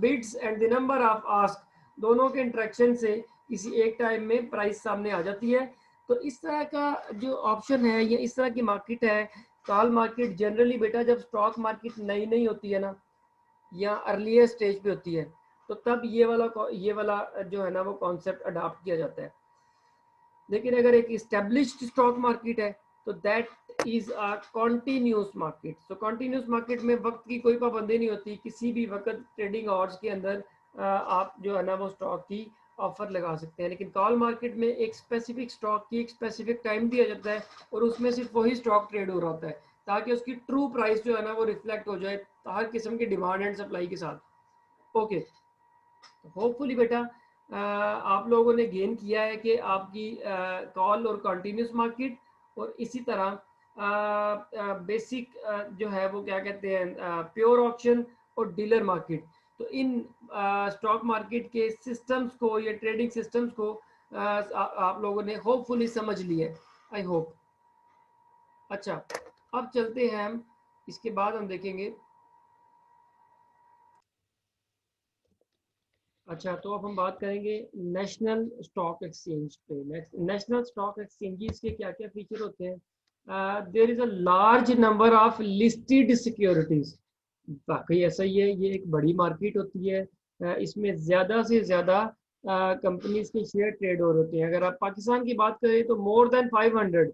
bids and the number of ask, दोनों के इंटरेक्शन से किसी एक टाइम में प्राइस सामने आ जाती है। तो इस तरह का जो ऑप्शन है या इस तरह की मार्केट है कॉल मार्केट, जनरली बेटा जब स्टॉक मार्केट नई नई होती है ना या अर्लीयर स्टेज पे होती है तो तब ये वाला जो है ना वो कॉन्सेप्ट अडॉप्ट किया जाता है। लेकिन अगर एक इस्टेब्लिश्ड स्टॉक मार्केट है तो that is a continuous market. So continuous market में वक्त की कोई पाबंदी नहीं होती, किसी भी वक्त ट्रेडिंग आवर्स के अंदर आप जो है ना वो स्टॉक की ऑफर लगा सकते हैं। लेकिन कॉल मार्केट में एक स्पेसिफिक स्टॉक की एक स्पेसिफिक टाइम दिया जाता है और उसमें सिर्फ वही स्टॉक ट्रेड हो रहा होता है ताकि उसकी ट्रू प्राइस जो है ना वो रिफ्लेक्ट हो जाए हर किस्म की डिमांड एंड सप्लाई के साथ। ओके, होपफुली बेटा आप लोगों ने गेन किया है कि आपकी कॉल और कंटिन्यूस मार्केट और इसी तरह बेसिक जो है वो क्या कहते हैं प्योर ऑप्शन और डीलर मार्केट। तो इन स्टॉक मार्केट के सिस्टम्स को या ट्रेडिंग सिस्टम्स को आप लोगों ने होपफुली समझ लिया है, आई होप। अच्छा, अब चलते हैं हम, इसके बाद हम देखेंगे। अच्छा, तो अब हम बात करेंगे नेशनल स्टॉक एक्सचेंज पे। नेशनल स्टॉक एक्सचेंजेस के क्या क्या फीचर होते हैं? There is a large number of listed securities. वाकई ऐसा ही है, ये एक बड़ी मार्केट होती है। इसमें ज़्यादा से ज़्यादा कंपनीज के शेयर ट्रेड हो रहे होते हैं। अगर आप पाकिस्तान की बात करें तो मोर देन 500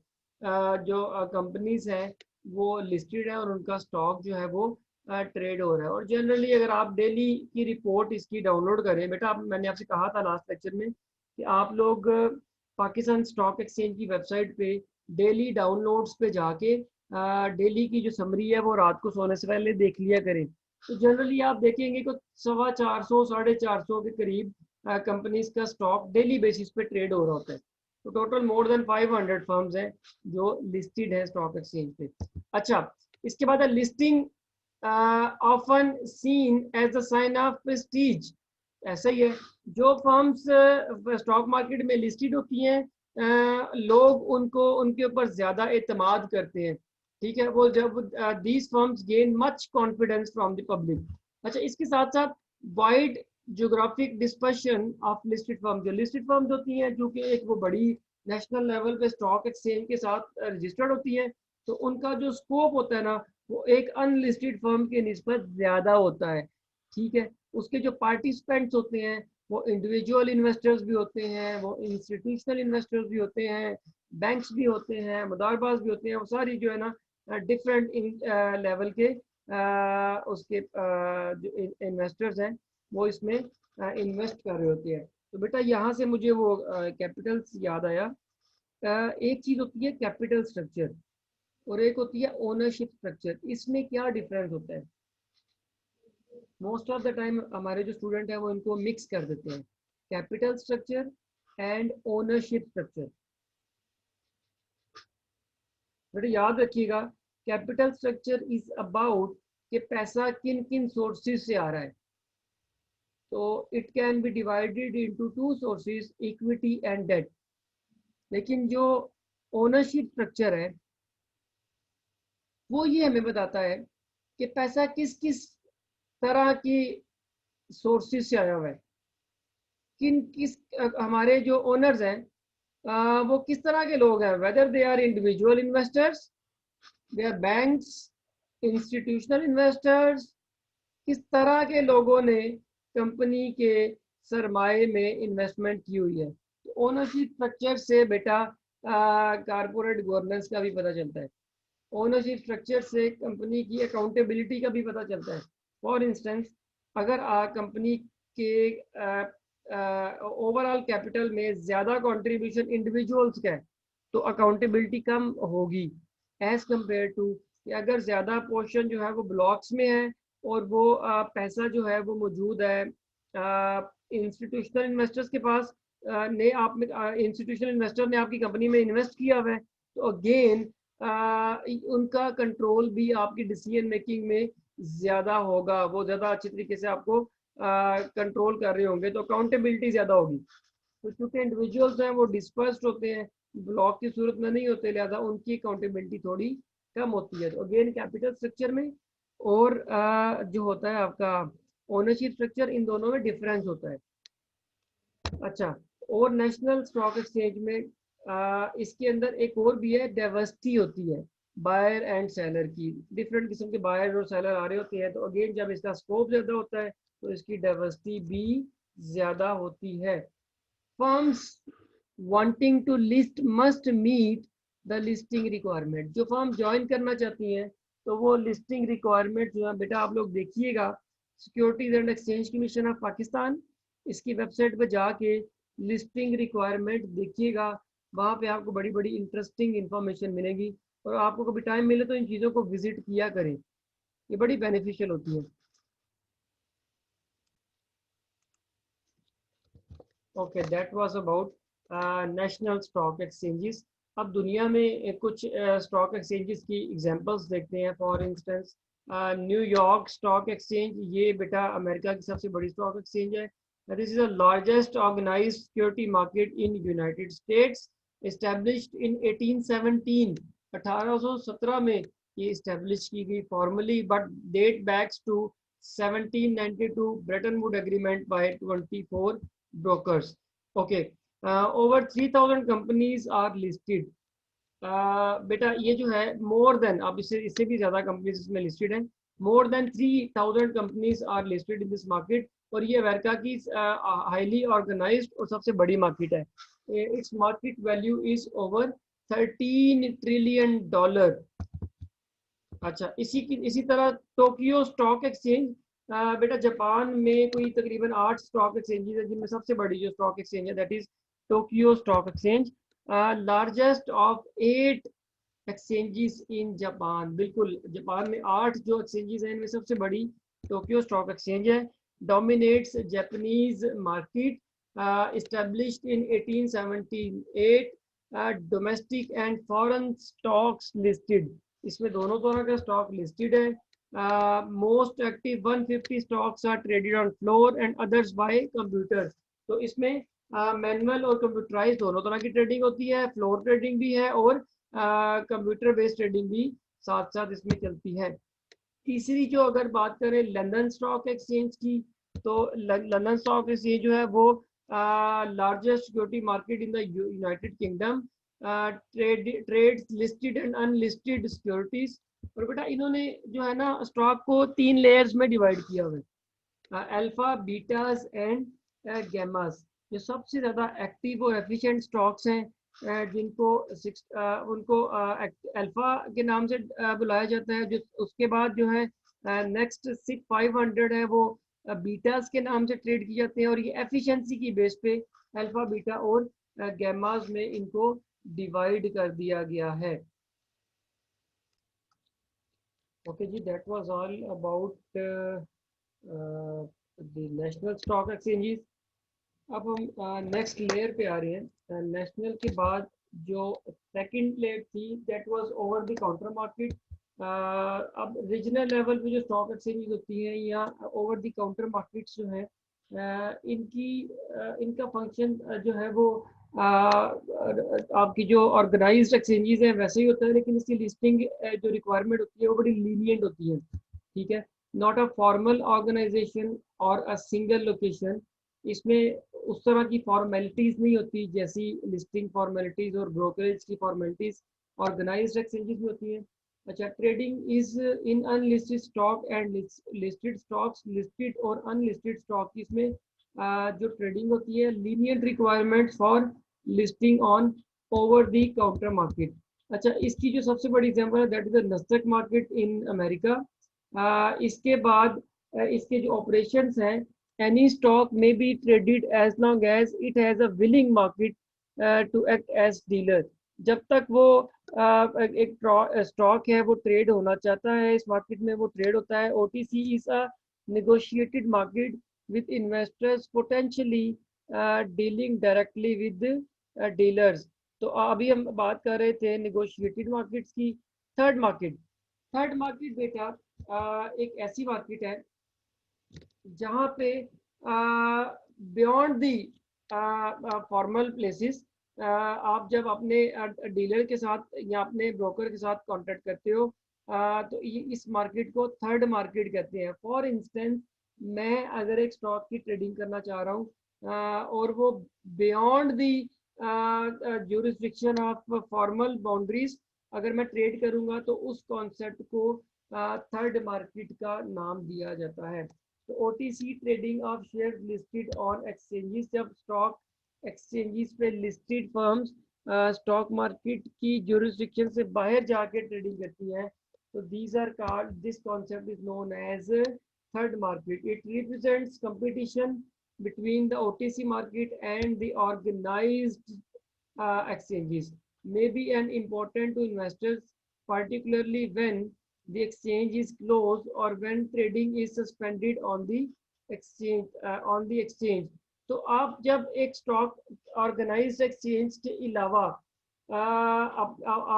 जो कंपनीज हैं वो लिस्टेड है और उनका स्टॉक जो है वो ट्रेड हो रहा है। और जनरली अगर आप डेली की रिपोर्ट इसकी डाउनलोड करें बेटा, मैंने आपसे कहा था लास्ट लेक्चर में कि आप लोग पाकिस्तान स्टॉक एक्सचेंज की वेबसाइट पे डेली डाउनलोड्स पे जाके डेली की जो समरी है वो रात को सोने से पहले देख लिया करें। तो जनरली आप देखेंगे कि 450 450 के करीब कंपनीज का स्टॉक डेली बेसिस पे ट्रेड हो रहा होता है। तो टोटल मोर देन 500 फर्म्स हैं जो लिस्टेड है स्टॉक एक्सचेंज पे। अच्छा, इसके बाद listing often seen as a sign of prestige। ऐसा ही है, जो फर्म्स स्टॉक मार्केट में लिस्टेड होती हैं लोग उनको उनके ऊपर ज्यादा एतमाद करते हैं। ठीक है, वो जब these firms gain much confidence from the public. अच्छा, इसके साथ साथ wide geographic dispersion of listed firm, जो लिस्टेड फर्म्स होती हैं जो कि एक वो बड़ी नेशनल लेवल पे स्टॉक एक्सचेंज के साथ रजिस्टर्ड होती है, तो उनका जो स्कोप होता है ना वो एक अनलिस्टेड फर्म के निस्बत ज्यादा होता है। ठीक है, उसके जो पार्टिसिपेंट्स होते हैं वो इंडिविजुअल इन्वेस्टर्स भी होते हैं, वो इंस्टीट्यूशनल इन्वेस्टर्स भी होते हैं, बैंक्स भी होते हैं, मुदारबाज भी होते हैं। वो सारी जो है ना डिफरेंट लेवल के उसके जो इन्वेस्टर्स हैं वो इसमें इन्वेस्ट कर रहे होते हैं। तो बेटा यहाँ से मुझे वो कैपिटल्स याद आया। एक चीज होती है कैपिटल स्ट्रक्चर और एक होती है ओनरशिप स्ट्रक्चर। इसमें क्या डिफरेंस होता है? मोस्ट ऑफ द टाइम हमारे जो स्टूडेंट हैं वो इनको मिक्स कर देते हैं, capital structure and ownership structure. बेटा याद रखिएगा, कैपिटल स्ट्रक्चर इज अबाउट कि पैसा किन किन सोर्सेज से आ रहा है। तो it can be divided into two sources, equity and debt. लेकिन जो ओनरशिप स्ट्रक्चर है वो ये हमें बताता है कि पैसा किस किस तरह की सोर्सेज से आया हुआ है, किन किस हमारे जो ओनर्स हैं वो किस तरह के लोग हैं, whether they are individual investors, they are banks, institutional investors, किस तरह के लोगों ने कंपनी के सरमाए में इन्वेस्टमेंट की हुई है। तो ओनरशिप स्ट्रक्चर से बेटा कारपोरेट गवर्नेंस का भी पता चलता है। ओनरशिप स्ट्रक्चर से कंपनी की अकाउंटेबिलिटी का भी पता चलता है। फॉर इंस्टेंस, अगर कंपनी के ओवरऑल कैपिटल में ज़्यादा कंट्रीब्यूशन इंडिविजुअल्स का है तो अकाउंटेबिलिटी कम होगी एज कंपेयर टू अगर ज़्यादा पोर्शन जो है वो ब्लॉक्स में है और वो पैसा जो है वो मौजूद है इंस्टीट्यूशनल इन्वेस्टर्स के पास ने आप में इंस्टीट्यूशनल इन्वेस्टर ने आपकी कंपनी में इन्वेस्ट किया हुआ है तो अगेन उनका कंट्रोल भी आपकी डिसीजन मेकिंग में ज़्यादा होगा, वो ज़्यादा अच्छी तरीके से आपको कंट्रोल कर रहे होंगे तो अकाउंटेबिलिटी ज़्यादा होगी। तो चूँकि इंडिविजुअल्स हैं वो डिस्पर्स्ड होते हैं, ब्लॉक की सूरत में नहीं होते, लिहाजा उनकी अकाउंटेबिलिटी थोड़ी कम होती है। तो अगेन कैपिटल स्ट्रक्चर में और जो होता है आपका ओनरशिप स्ट्रक्चर, इन दोनों में डिफरेंस होता है। अच्छा, और नेशनल स्टॉक एक्सचेंज में इसके अंदर एक और भी है, डाइवर्सिटी होती है बायर एंड सेलर की। डिफरेंट किस्म के बायर और सेलर आ रहे होते हैं तो अगेन जब इसका स्कोप ज़्यादा होता है तो इसकी डाइवर्सिटी भी ज़्यादा होती है। Firms wanting to list must meet the listing requirement. जो फर्म ज्वाइन करना चाहती हैं तो वो लिस्टिंग रिक्वायरमेंट जो है बेटा आप लोग देखिएगा, securities and exchange commission of Pakistan इसकी वेबसाइट पे जाके लिस्टिंग रिक्वायरमेंट देखिएगा, वहाँ पे आपको बड़ी बड़ी इंटरेस्टिंग इंफॉर्मेशन मिलेगी और आपको कभी टाइम मिले तो इन चीज़ों को विजिट किया करें, ये बड़ी बेनिफिशियल होती है। Okay, that was about national stock exchanges. अब दुनिया में कुछ स्टॉक एक्सचेंजेस की एग्जांपल्स देखते हैं। For instance New York stock exchange, ये बेटा अमेरिका की सबसे बड़ी स्टॉक एक्सचेंज है। This is the largest organised security market in United States, established in 1817, 1817 में ये इस्टेब्लिश की गई formally, but date backs to 1792 Buttonwood agreement by 24 brokers. Okay, over 3000 companies are listed. बेटा ये जो है मोर देन, अब इससे भी ज़्यादा कंपनीज इसमें लिस्टेड हैं। More than 3000 companies are listed in this market और ये अमेरिका की हाईली ऑर्गेनाइज्ड और सबसे बड़ी मार्केट है। Its market value is over $13 trillion. अच्छा, इसी तरह टोक्यो स्टॉक एक्सचेंज, बेटा जापान में कोई तकरीबन 8 स्टॉक एक्सचेंजेस है जिनमें सबसे बड़ी जो स्टॉक एक्सचेंज है that is Tokyo stock exchange, largest of 8 exchanges in Japan. बिल्कुल, जापान में 8 जो एक्सचेंजेस हैं इनमें सबसे बड़ी टोक्यो स्टॉक एक्सचेंज है। Dominates Japanese market, established in 1878, domestic and foreign stocks listed, इसमें दोनों तरह का स्टॉक लिस्टेड है। Most active 150 stocks are traded on floor and others by computer. तो इसमें मैनुअल और कंप्यूटराइज दोनों तरह की ट्रेडिंग होती है, फ्लोर ट्रेडिंग भी है और कंप्यूटर बेस्ड ट्रेडिंग भी साथ साथ इसमें चलती है। तीसरी जो अगर बात करें लंदन स्टॉक एक्सचेंज की, तो लंदन स्टॉक एक्सचेंज जो है वो largest security market in the United Kingdom, trades listed and unlisted securities. और बेटा इन्होंने जो है ना स्टॉक को 3 लेयर्स में डिवाइड किया हुआ है, अल्फा, बीटास एंड गैमास। जो सबसे ज़्यादा एक्टिव और एफिशिएंट स्टॉक्स हैं जिनको उनको अल्फा के नाम से बुलाया जाता है। जो उसके बाद जो है नेक्स्ट 500 है वो बीटास के नाम से ट्रेड किए जाते हैं और ये एफिशिएंसी की बेस पे अल्फा, बीटा और गैमास में इनको डिवाइड कर दिया गया है। ओके जी, that was all about the national stock exchanges. अब हम नेक्स्ट लेयर पे आ रहे हैं। नेशनल के बाद जो सेकंड लेयर थी that was over the counter market. अब रीजनल लेवल पे जो स्टॉक एक्सचेंजेस होती हैं या ओवर द काउंटर मार्केट्स जो है इनका फंक्शन जो है वो आपकी जो ऑर्गेनाइज्ड एक्सचेंजेस हैं वैसे ही होता है, लेकिन इसकी लिस्टिंग जो रिक्वायरमेंट होती है वो बड़ी लीनियंट होती है। ठीक है, नॉट अ फॉर्मल ऑर्गेनाइजेशन और अ सिंगल लोकेशन। इसमें उस तरह की फॉर्मेलिटीज़ नहीं होती जैसी लिस्टिंग फॉर्मेलिटीज़ और ब्रोकरेज की फॉर्मेलिटीज़ ऑर्गेनाइज्ड एक्सचेंजेस में होती हैं। अच्छा, trading is in unlisted stock and listed stocks, listed और अनलिस्टेड स्टॉक, इसमें जो ट्रेडिंग होती है, linear requirement for listing on over the counter market. अच्छा, इसकी जो सबसे बड़ी एग्जांपल है that is the Nasdaq market in America. इसके बाद इसके जो ऑपरेशंस हैं, एनी स्टॉक में be traded as long as it has a willing market to act as dealer. जब तक वो एक स्टॉक है वो ट्रेड होना चाहता है, इस मार्केट में वो ट्रेड होता है। OTC is a negotiated market with investors potentially dealing directly with dealers. तो अभी हम बात कर रहे थे नेगोशिएटेड मार्केट्स की। थर्ड मार्केट, थर्ड मार्केट बेटा एक ऐसी मार्केट है जहाँ पे बियॉन्ड दी फॉर्मल प्लेसेस आप जब अपने डीलर के साथ या अपने ब्रोकर के साथ कॉन्टेक्ट करते हो, तो ये इस मार्केट को थर्ड मार्केट कहते हैं। फॉर इंस्टेंस, मैं अगर एक स्टॉक की ट्रेडिंग करना चाह रहा हूँ और वो beyond the jurisdiction of formal boundaries अगर मैं ट्रेड करूंगा, तो उस कॉन्सेप्ट को थर्ड मार्केट का नाम दिया जाता है। तो OTC trading of share listed on exchanges, जब स्टॉक एक्सचेंजेस पे लिस्टेड फर्म्स स्टॉक मार्केट की जुरिस्डिक्शन से बाहर जाके ट्रेडिंग करती हैं, तो these are called, this concept is known as third market. It represents competition between the OTC market and the organized exchanges, may be an important to investors, particularly when the exchange is closed or when trading is suspended on the exchange। तो आप जब एक stock organised exchange के अलावा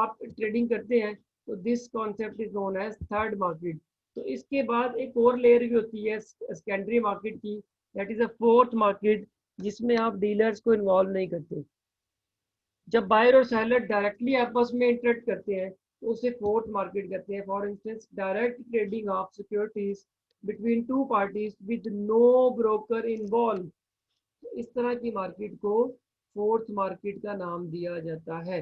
आप trading करते हैं, तो this concept is known as third market. तो इसके बाद एक और लेयर भी होती है सेकेंडरी मार्केट की, that is a fourth market, जिसमें आप डीलर्स को इन्वॉल्व नहीं करते। जब बायर और सेलर डायरेक्टली आपस में इंटरेक्ट करते हैं, तो उसे फोर्थ मार्केट कहते हैं। For instance, direct trading of securities between two parties with no broker involve, इस तरह की मार्केट को फोर्थ मार्केट का नाम दिया जाता है।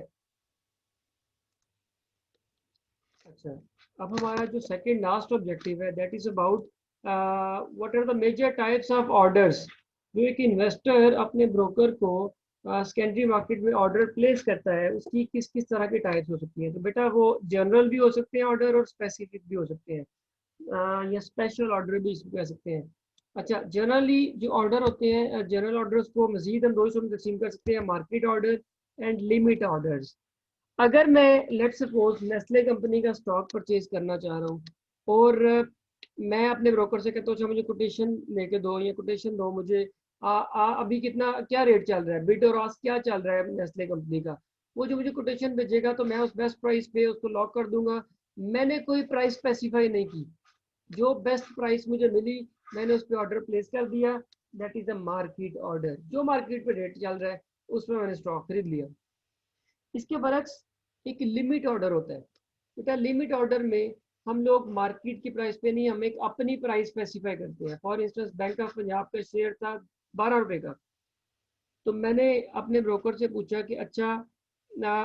अच्छा, अब हमारा जो सेकंड लास्ट ऑब्जेक्टिव है that is about what are the major types of orders. जो एक इन्वेस्टर अपने ब्रोकर को सेकेंडरी मार्केट में ऑर्डर प्लेस करता है, उसकी किस किस तरह के टाइप्स हो सकती हैं। तो बेटा वो जनरल भी हो सकते हैं ऑर्डर और स्पेसिफिक भी हो सकते हैं, या स्पेशल ऑर्डर भी इसको कह सकते हैं। अच्छा, जनरली जो ऑर्डर होते हैं, जनरल ऑर्डर्स को मजीद हम दो हिस्सों में तकसीम कर सकते हैं, market order and limit orders. अगर मैं लेट सपोज नेस्ले कंपनी का स्टॉक परचेज करना चाह रहा हूँ और मैं अपने ब्रोकर से कहता हूँ अच्छा मुझे कोटेशन लेके दो, या कोटेशन दो मुझे अभी कितना क्या रेट चल रहा है, बिड और आस्क क्या चल रहा है नेस्ले कंपनी का। वो जो मुझे कोटेशन भेजेगा तो मैं उस बेस्ट प्राइस पे उसको लॉक कर दूंगा। मैंने कोई प्राइस स्पेसिफाई नहीं की, जो बेस्ट प्राइस मुझे मिली मैंने उस पर ऑर्डर प्लेस कर दिया। That is a market order. जो मार्केट पे रेट चल रहा है उसमें मैंने स्टॉक खरीद लिया। इसके बरक्स एक लिमिट ऑर्डर होता है। बेटा लिमिट ऑर्डर में हम लोग मार्केट की प्राइस पे नहीं, हम एक अपनी प्राइस स्पेसिफाई करते हैं। For instance, bank of Punjab का शेयर था 12 रुपए का, तो मैंने अपने ब्रोकर से पूछा कि अच्छा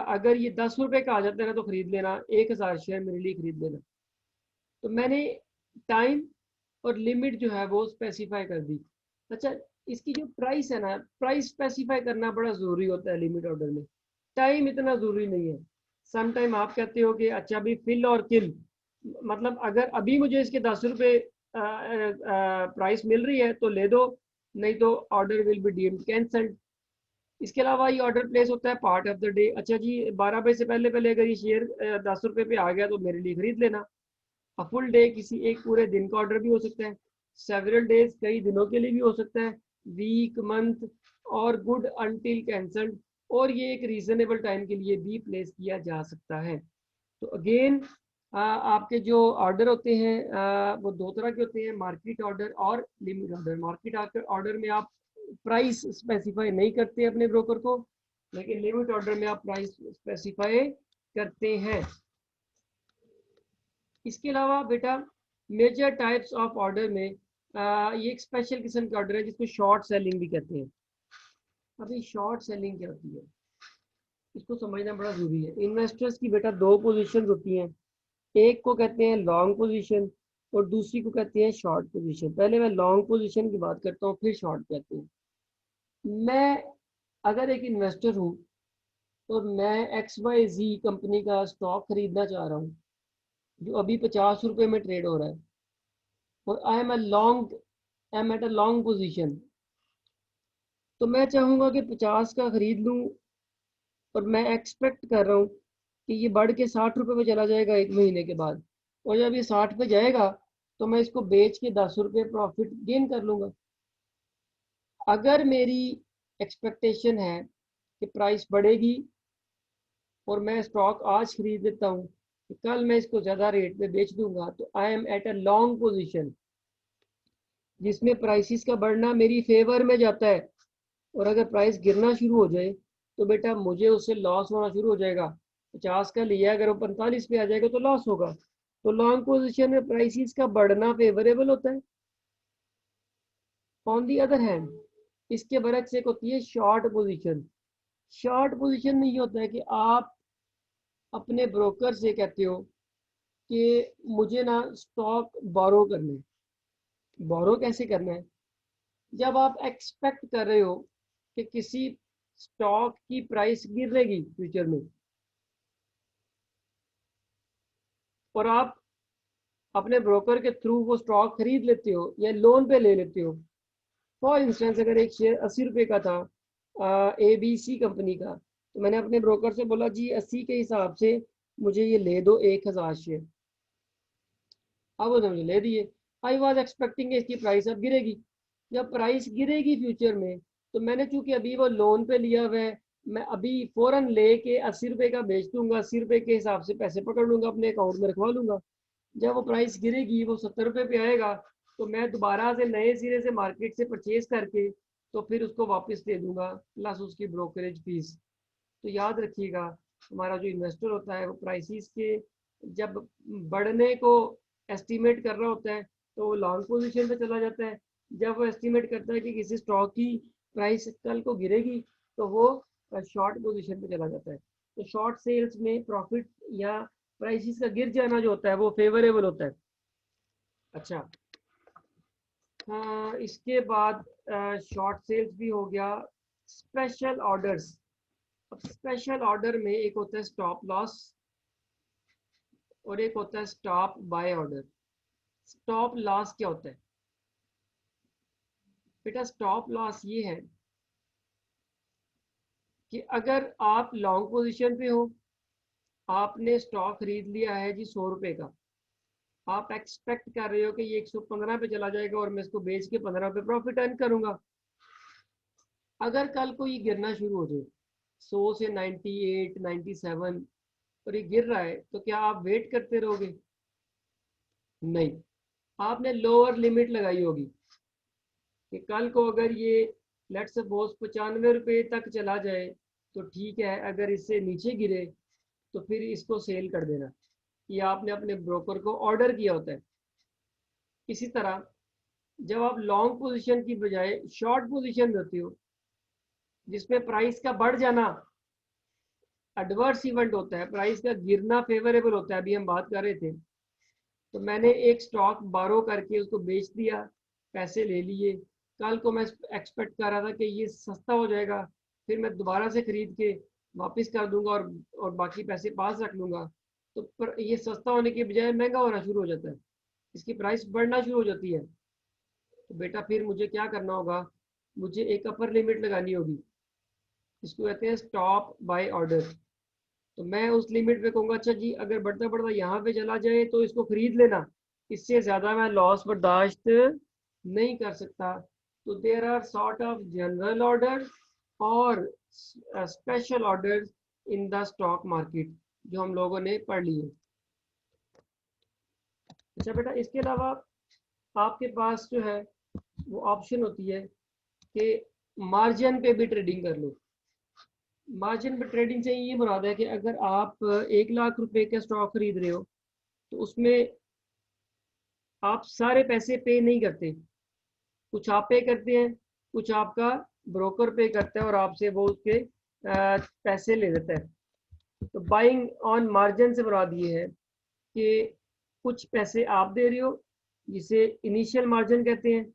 अगर ये 10 रुपए का आ जाता है ना तो खरीद लेना, 1000 शेयर मेरे लिए खरीद लेना। तो मैंने टाइम और लिमिट जो है वो स्पेसिफाई कर दी। अच्छा, इसकी जो प्राइस है ना, प्राइस स्पेसिफाई करना बड़ा ज़रूरी होता है लिमिट ऑर्डर में, टाइम इतना ज़रूरी नहीं है। सम टाइम आप कहते हो कि अच्छा अभी फिल और किल, मतलब अगर अभी मुझे इसके 10 रुपये प्राइस मिल रही है तो ले दो, नहीं तो order will be deemed cancelled. इसके अलावा ये ऑर्डर प्लेस होता है पार्ट ऑफ द डे। अच्छा जी, 12 बजे से पहले पहले अगर ये शेयर 10 रुपये पे आ गया तो मेरे लिए खरीद लेना। अ फुल डे किसी एक पूरे दिन का ऑर्डर भी हो सकता है, सेवरल डेज कई दिनों के लिए भी हो सकता है, वीक, मंथ और गुड अनटिल कैंसल्ड, और ये एक रीजनेबल टाइम के लिए भी प्लेस किया जा सकता है। तो अगेन आपके जो ऑर्डर होते हैं वो दो तरह के होते हैं, मार्केट ऑर्डर और लिमिट ऑर्डर। मार्केट ऑर्डर में आप प्राइस स्पेसिफाई नहीं करते अपने ब्रोकर को, लेकिन लिमिट ऑर्डर में आप प्राइस स्पेसिफाई करते हैं। इसके अलावा बेटा मेजर टाइप्स ऑफ ऑर्डर में ये एक स्पेशल किस्म का ऑर्डर है जिसको शॉर्ट सेलिंग भी कहते हैं। अभी शॉर्ट सेलिंग क्या होती है इसको समझना बड़ा जरूरी है। इन्वेस्टर्स की बेटा दो पोजीशन होती हैं, एक को कहते हैं लॉन्ग पोजीशन और दूसरी को कहते हैं शॉर्ट पोजीशन। पहले मैं लॉन्ग पोजीशन की बात करता हूँ, फिर शॉर्ट कहते हैं। मैं अगर एक इन्वेस्टर हूँ और मैं XYZ कंपनी का स्टॉक खरीदना चाह रहा हूँ जो अभी 50 रुपए में ट्रेड हो रहा है, और I am at a long position, तो मैं चाहूँगा कि 50 का खरीद लूँ, और मैं एक्सपेक्ट कर रहा हूँ कि ये बढ़ के 60 रुपए पे चला जाएगा 1 महीने के बाद, और जब ये 60 पे जाएगा तो मैं इसको बेच के 10 रुपए प्रॉफिट गेन कर लूँगा। अगर मेरी एक्सपेक्टेशन है कि प्राइस बढ़ेगी और मैं स्टॉक आज खरीद लेता हूँ कि कल मैं इसको ज़्यादा रेट पे बेच दूंगा, तो I am at a long position जिसमें प्राइसेस का बढ़ना मेरी फेवर में जाता है। और अगर प्राइस गिरना शुरू हो जाए तो बेटा मुझे उससे लॉस होना शुरू हो जाएगा। 50 का लिया, अगर वो 45 पे आ जाएगा तो लॉस होगा। तो लॉन्ग पोजीशन में प्राइसेस का बढ़ना फेवरेबल होता है। ऑन दी अदर हैंड इसके बरक्स एक होती है शॉर्ट पोजीशन। शॉर्ट पोजीशन में ये होता है कि आप अपने ब्रोकर से कहते हो कि मुझे ना स्टॉक बोरो करना है। बोरो कैसे करना है? जब आप एक्सपेक्ट कर रहे हो कि किसी स्टॉक की प्राइस गिरेगी फ्यूचर में, और आप अपने ब्रोकर के थ्रू वो स्टॉक खरीद लेते हो या लोन पे ले लेते हो। फॉर इंस्टेंस अगर एक शेयर 80 रुपए का था ABC कंपनी का, तो मैंने अपने ब्रोकर से बोला जी 80 के हिसाब से मुझे ये ले दो 1000 शेयर। अब उन्होंने मुझे ले दिए। आई वॉज एक्सपेक्टिंग इसकी प्राइस अब गिरेगी। जब प्राइस गिरेगी फ्यूचर में, तो मैंने चूंकि अभी वो लोन पे लिया हुआ है, मैं अभी फौरन लेके 80 रुपए का बेच दूंगा, 80 रुपए के हिसाब से पैसे पकड़ लूंगा, अपने अकाउंट में रखवा लूंगा। जब वो प्राइस गिरेगी, वो 70 रुपए पे आएगा, तो मैं दोबारा से नए सिरे से मार्केट से परचेज करके तो फिर उसको वापस दे दूंगा, प्लस उसकी ब्रोकरेज फीस। तो याद रखिएगा, हमारा जो इन्वेस्टर होता है वो प्राइसेस के जब बढ़ने को एस्टिमेट कर रहा होता है तो वो लॉन्ग पोजीशन पे चला जाता है। जब वो एस्टिमेट करता है कि किसी स्टॉक की प्राइस कल को गिरेगी, तो वो शॉर्ट पोजीशन पे चला जाता है। तो शॉर्ट सेल्स में प्रॉफिट या प्राइसेस का गिर जाना जो होता है वो फेवरेबल होता है। अच्छा, हाँ, इसके बाद शॉर्ट सेल्स भी हो गया। Special orders. अब स्पेशल ऑर्डर में एक होता है स्टॉप लॉस और एक होता है stop by order. Stop loss क्या होता है बेटा? स्टॉप लॉस ये है कि अगर आप लॉन्ग पोजीशन पे हो, आपने स्टॉक खरीद लिया है जी 100 रुपए का, आप एक्सपेक्ट कर रहे हो कि ये 115 पे चला जाएगा और मैं इसको बेच के 15 रुपए प्रॉफिट अर्न करूंगा। अगर कल को ये गिरना शुरू हो जाए 100 से 98 97 और ये गिर रहा है, तो क्या आप वेट करते रहोगे? नहीं, आपने लोअर लिमिट लगाई होगी कि कल को अगर ये लेट्स सपोज 95 रुपए तक चला जाए तो ठीक है, अगर इससे नीचे गिरे तो फिर इसको सेल कर देना। ये आपने अपने ब्रोकर को ऑर्डर किया होता है। इसी तरह जब आप लॉन्ग पोजीशन की बजाय शॉर्ट पोजीशन में होती हो, जिसमें प्राइस का बढ़ जाना एडवर्स इवेंट होता है, प्राइस का गिरना फेवरेबल होता है, अभी हम बात कर रहे थे, तो मैंने एक स्टॉक बारो करके उसको बेच दिया, पैसे ले लिए। कल को मैं एक्सपेक्ट कर रहा था कि ये सस्ता हो जाएगा, फिर मैं दोबारा से खरीद के वापस कर दूंगा और बाकी पैसे पास रख लूंगा। तो पर ये सस्ता होने के बजाय महंगा होना शुरू हो जाता है, इसकी प्राइस बढ़ना शुरू हो जाती है। तो बेटा फिर मुझे क्या करना होगा? मुझे एक अपर लिमिट लगानी होगी, इसको कहते हैं स्टॉप बाय ऑर्डर। तो मैं उस लिमिट पे कहूँगा अच्छा जी अगर बढ़ता बढ़ता यहाँ पे चला जाए तो इसको खरीद लेना, इससे ज़्यादा मैं लॉस बर्दाश्त नहीं कर सकता। तो there are sort of general order और special order in the stock market जो हम लोगों ने पढ़ लिए। अच्छा बेटा, इसके अलावा आपके पास जो है वो ऑप्शन होती है कि मार्जिन पे भी ट्रेडिंग कर लो। मार्जिन पे ट्रेडिंग से ये मुराद है कि अगर आप 1 लाख रुपए का स्टॉक खरीद रहे हो तो उसमें आप सारे पैसे पे नहीं करते, कुछ आप पे करते हैं, कुछ आपका ब्रोकर पे करता है और आपसे वो उसके पैसे ले लेता है। तो बाइंग ऑन मार्जिन से मुराद ये है कि कुछ पैसे आप दे रहे हो जिसे इनिशियल मार्जिन कहते हैं,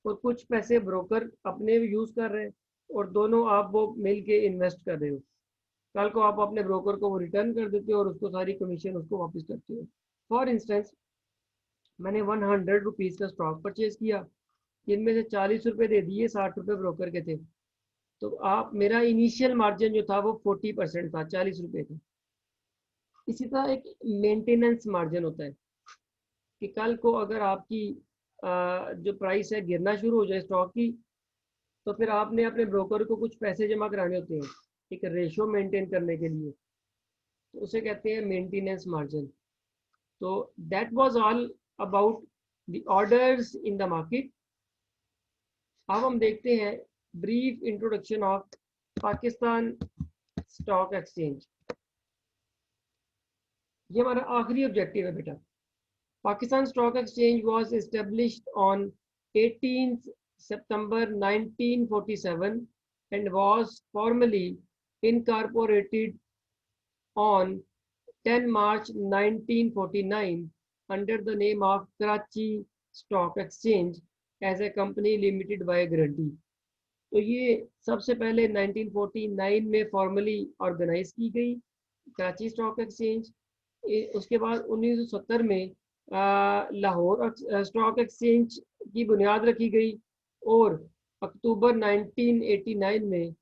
और कुछ पैसे ब्रोकर अपने यूज कर रहे हैं, और दोनों आप वो मिल के इन्वेस्ट कर रहे हो। कल को आप अपने ब्रोकर को वो रिटर्न कर देते हो और उसको सारी कमीशन उसको वापस करते हो। फॉर इंस्टेंस मैंने 100 रुपीज़ का स्टॉक परचेज किया, जिनमें से 40 रुपये दे दिए, 60 रुपये ब्रोकर के थे। तो आप मेरा इनिशियल मार्जिन जो था वो 40% था, 40 रुपये था। इसी तरह एक मेंटेनेंस मार्जिन होता है कि कल को अगर आपकी जो प्राइस है गिरना शुरू हो जाए स्टॉक की, तो फिर आपने अपने ब्रोकर को कुछ पैसे जमा कराने होते हैं एक रेशो मेंटेन करने के लिए, तो उसे कहते हैं मेंटेनेंस मार्जिन। तो that was all about the orders in the market. अब हम देखते हैं brief introduction of Pakistan stock exchange. ये हमारा आखिरी ऑब्जेक्टिव है बेटा। Pakistan stock exchange was established on 18th September 1947 and was formally incorporated on 10 March 1949 under the name of Karachi Stock Exchange as a company limited by guarantee। तो ये सबसे पहले 1949 में फॉर्मली ऑर्गेनाइज की गई कराची स्टॉक एक्सचेंज। उसके बाद 1970 में लाहौर स्टॉक एक्सचेंज की बुनियाद रखी गई, और अक्टूबर 1989 में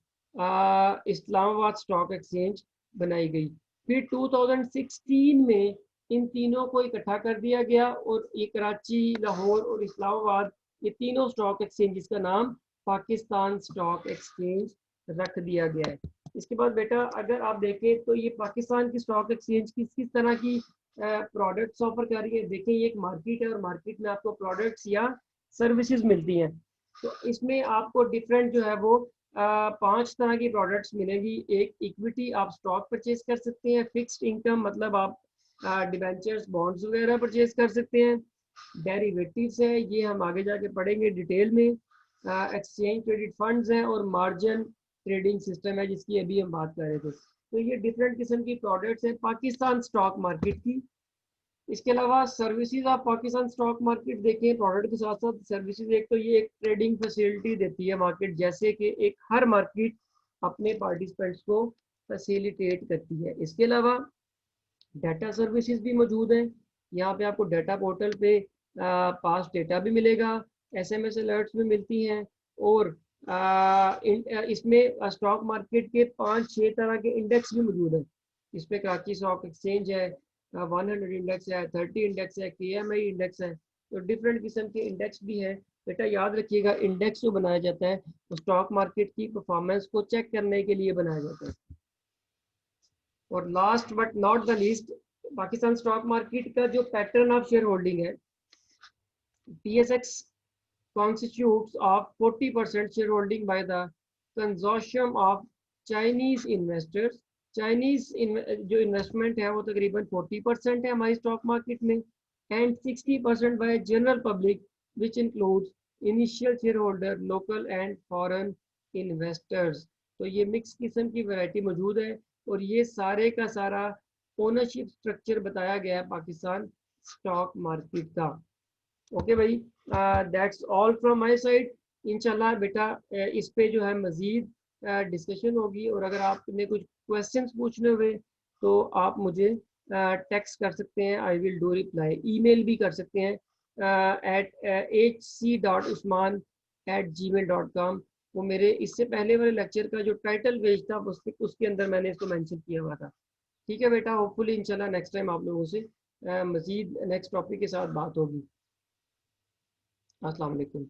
इस्लामाबाद स्टॉक एक्सचेंज बनाई गई। फिर 2016 में इन तीनों को इकट्ठा कर दिया गया, और ये कराची, लाहौर और इस्लामाबाद, ये तीनों स्टॉक एक्सचेंज का नाम पाकिस्तान स्टॉक एक्सचेंज रख दिया गया है। इसके बाद बेटा अगर आप देखें तो ये पाकिस्तान की स्टॉक एक्सचेंज किस किस तरह की प्रोडक्ट्स ऑफर कर रही है। देखिए ये एक मार्केट है, और मार्केट में आपको प्रोडक्ट्स या सर्विसेज मिलती हैं। तो इसमें आपको डिफरेंट जो है वो 5 तरह की प्रोडक्ट्स मिलेंगी। एक इक्विटी, आप स्टॉक परचेज कर सकते हैं। फिक्स्ड इनकम मतलब आप डिबेंचर्स, बॉन्ड्स वगैरह परचेज कर सकते हैं। डेरिवेटिव्स है, ये हम आगे जाके पढ़ेंगे डिटेल में। एक्सचेंज ट्रेडेड फंड्स हैं, और मार्जिन ट्रेडिंग सिस्टम है जिसकी अभी हम बात कर रहे थे। तो ये डिफरेंट किस्म की प्रोडक्ट्स हैं पाकिस्तान स्टॉक मार्केट की। इसके अलावा सर्विसेज आप पाकिस्तान स्टॉक मार्केट देखें, प्रोडक्ट के साथ साथ सर्विसेज। एक तो ये एक ट्रेडिंग फैसिलिटी देती है मार्केट, जैसे कि एक हर मार्केट अपने पार्टिसिपेंट्स को फैसिलिटेट करती है। इसके अलावा डाटा सर्विसेज भी मौजूद हैं। यहाँ पे आपको डाटा पोर्टल पे पास डेटा भी मिलेगा, एसएमएस अलर्ट्स भी मिलती हैं, और इसमें स्टॉक मार्केट के 5-6 तरह के इंडेक्स भी मौजूद हैं। इस पे कराची स्टॉक एक्सचेंज है, 100 इंडेक्स है, 30 इंडेक्स है, KMI इंडेक्स है। तो डिफरेंट किस्म के इंडेक्स भी है। बेटा याद रखिएगा, इंडेक्स जो बनाया जाता है वो स्टॉक मार्केट की परफॉर्मेंस को चेक करने के लिए बनाया जाता है। और last but not the least, Pakistan stock market का जो पैटर्न ऑफ शेयर होल्डिंग है, PSX constitutes of 40% shareholding by the consortium of Chinese investors। Chinese जो इन्वेस्टमेंट है वो तकरीबन 40% है हमारी स्टॉक मार्केट में, and 60% bye general public which includes initial share holder, local and foreign investors. तो ये मिक्स किस्म की वैरायटी मौजूद है, और ये सारे का सारा ओनरशिप स्ट्रक्चर बताया गया है पाकिस्तान स्टॉक मार्केट का। ओके भाई, that's all from my side. इंशाल्लाह बेटा इस पे जो है मज़ीद डिस्कशन होगी, और अगर आपने कुछ क्वेश्चंस पूछने हुए तो आप मुझे टेक्स्ट कर सकते हैं, I will do reply. Email भी कर सकते हैं at hc.usman@gmail.com। वो मेरे इससे पहले वाले लेक्चर का जो टाइटल पेज था उसके अंदर मैंने इसको मेंशन किया हुआ था। ठीक है बेटा, होपफुली इंशाल्लाह नेक्स्ट टाइम आप लोगों से मज़ीद नेक्स्ट टॉपिक के साथ बात होगी। अस्सलाम वालेकुम।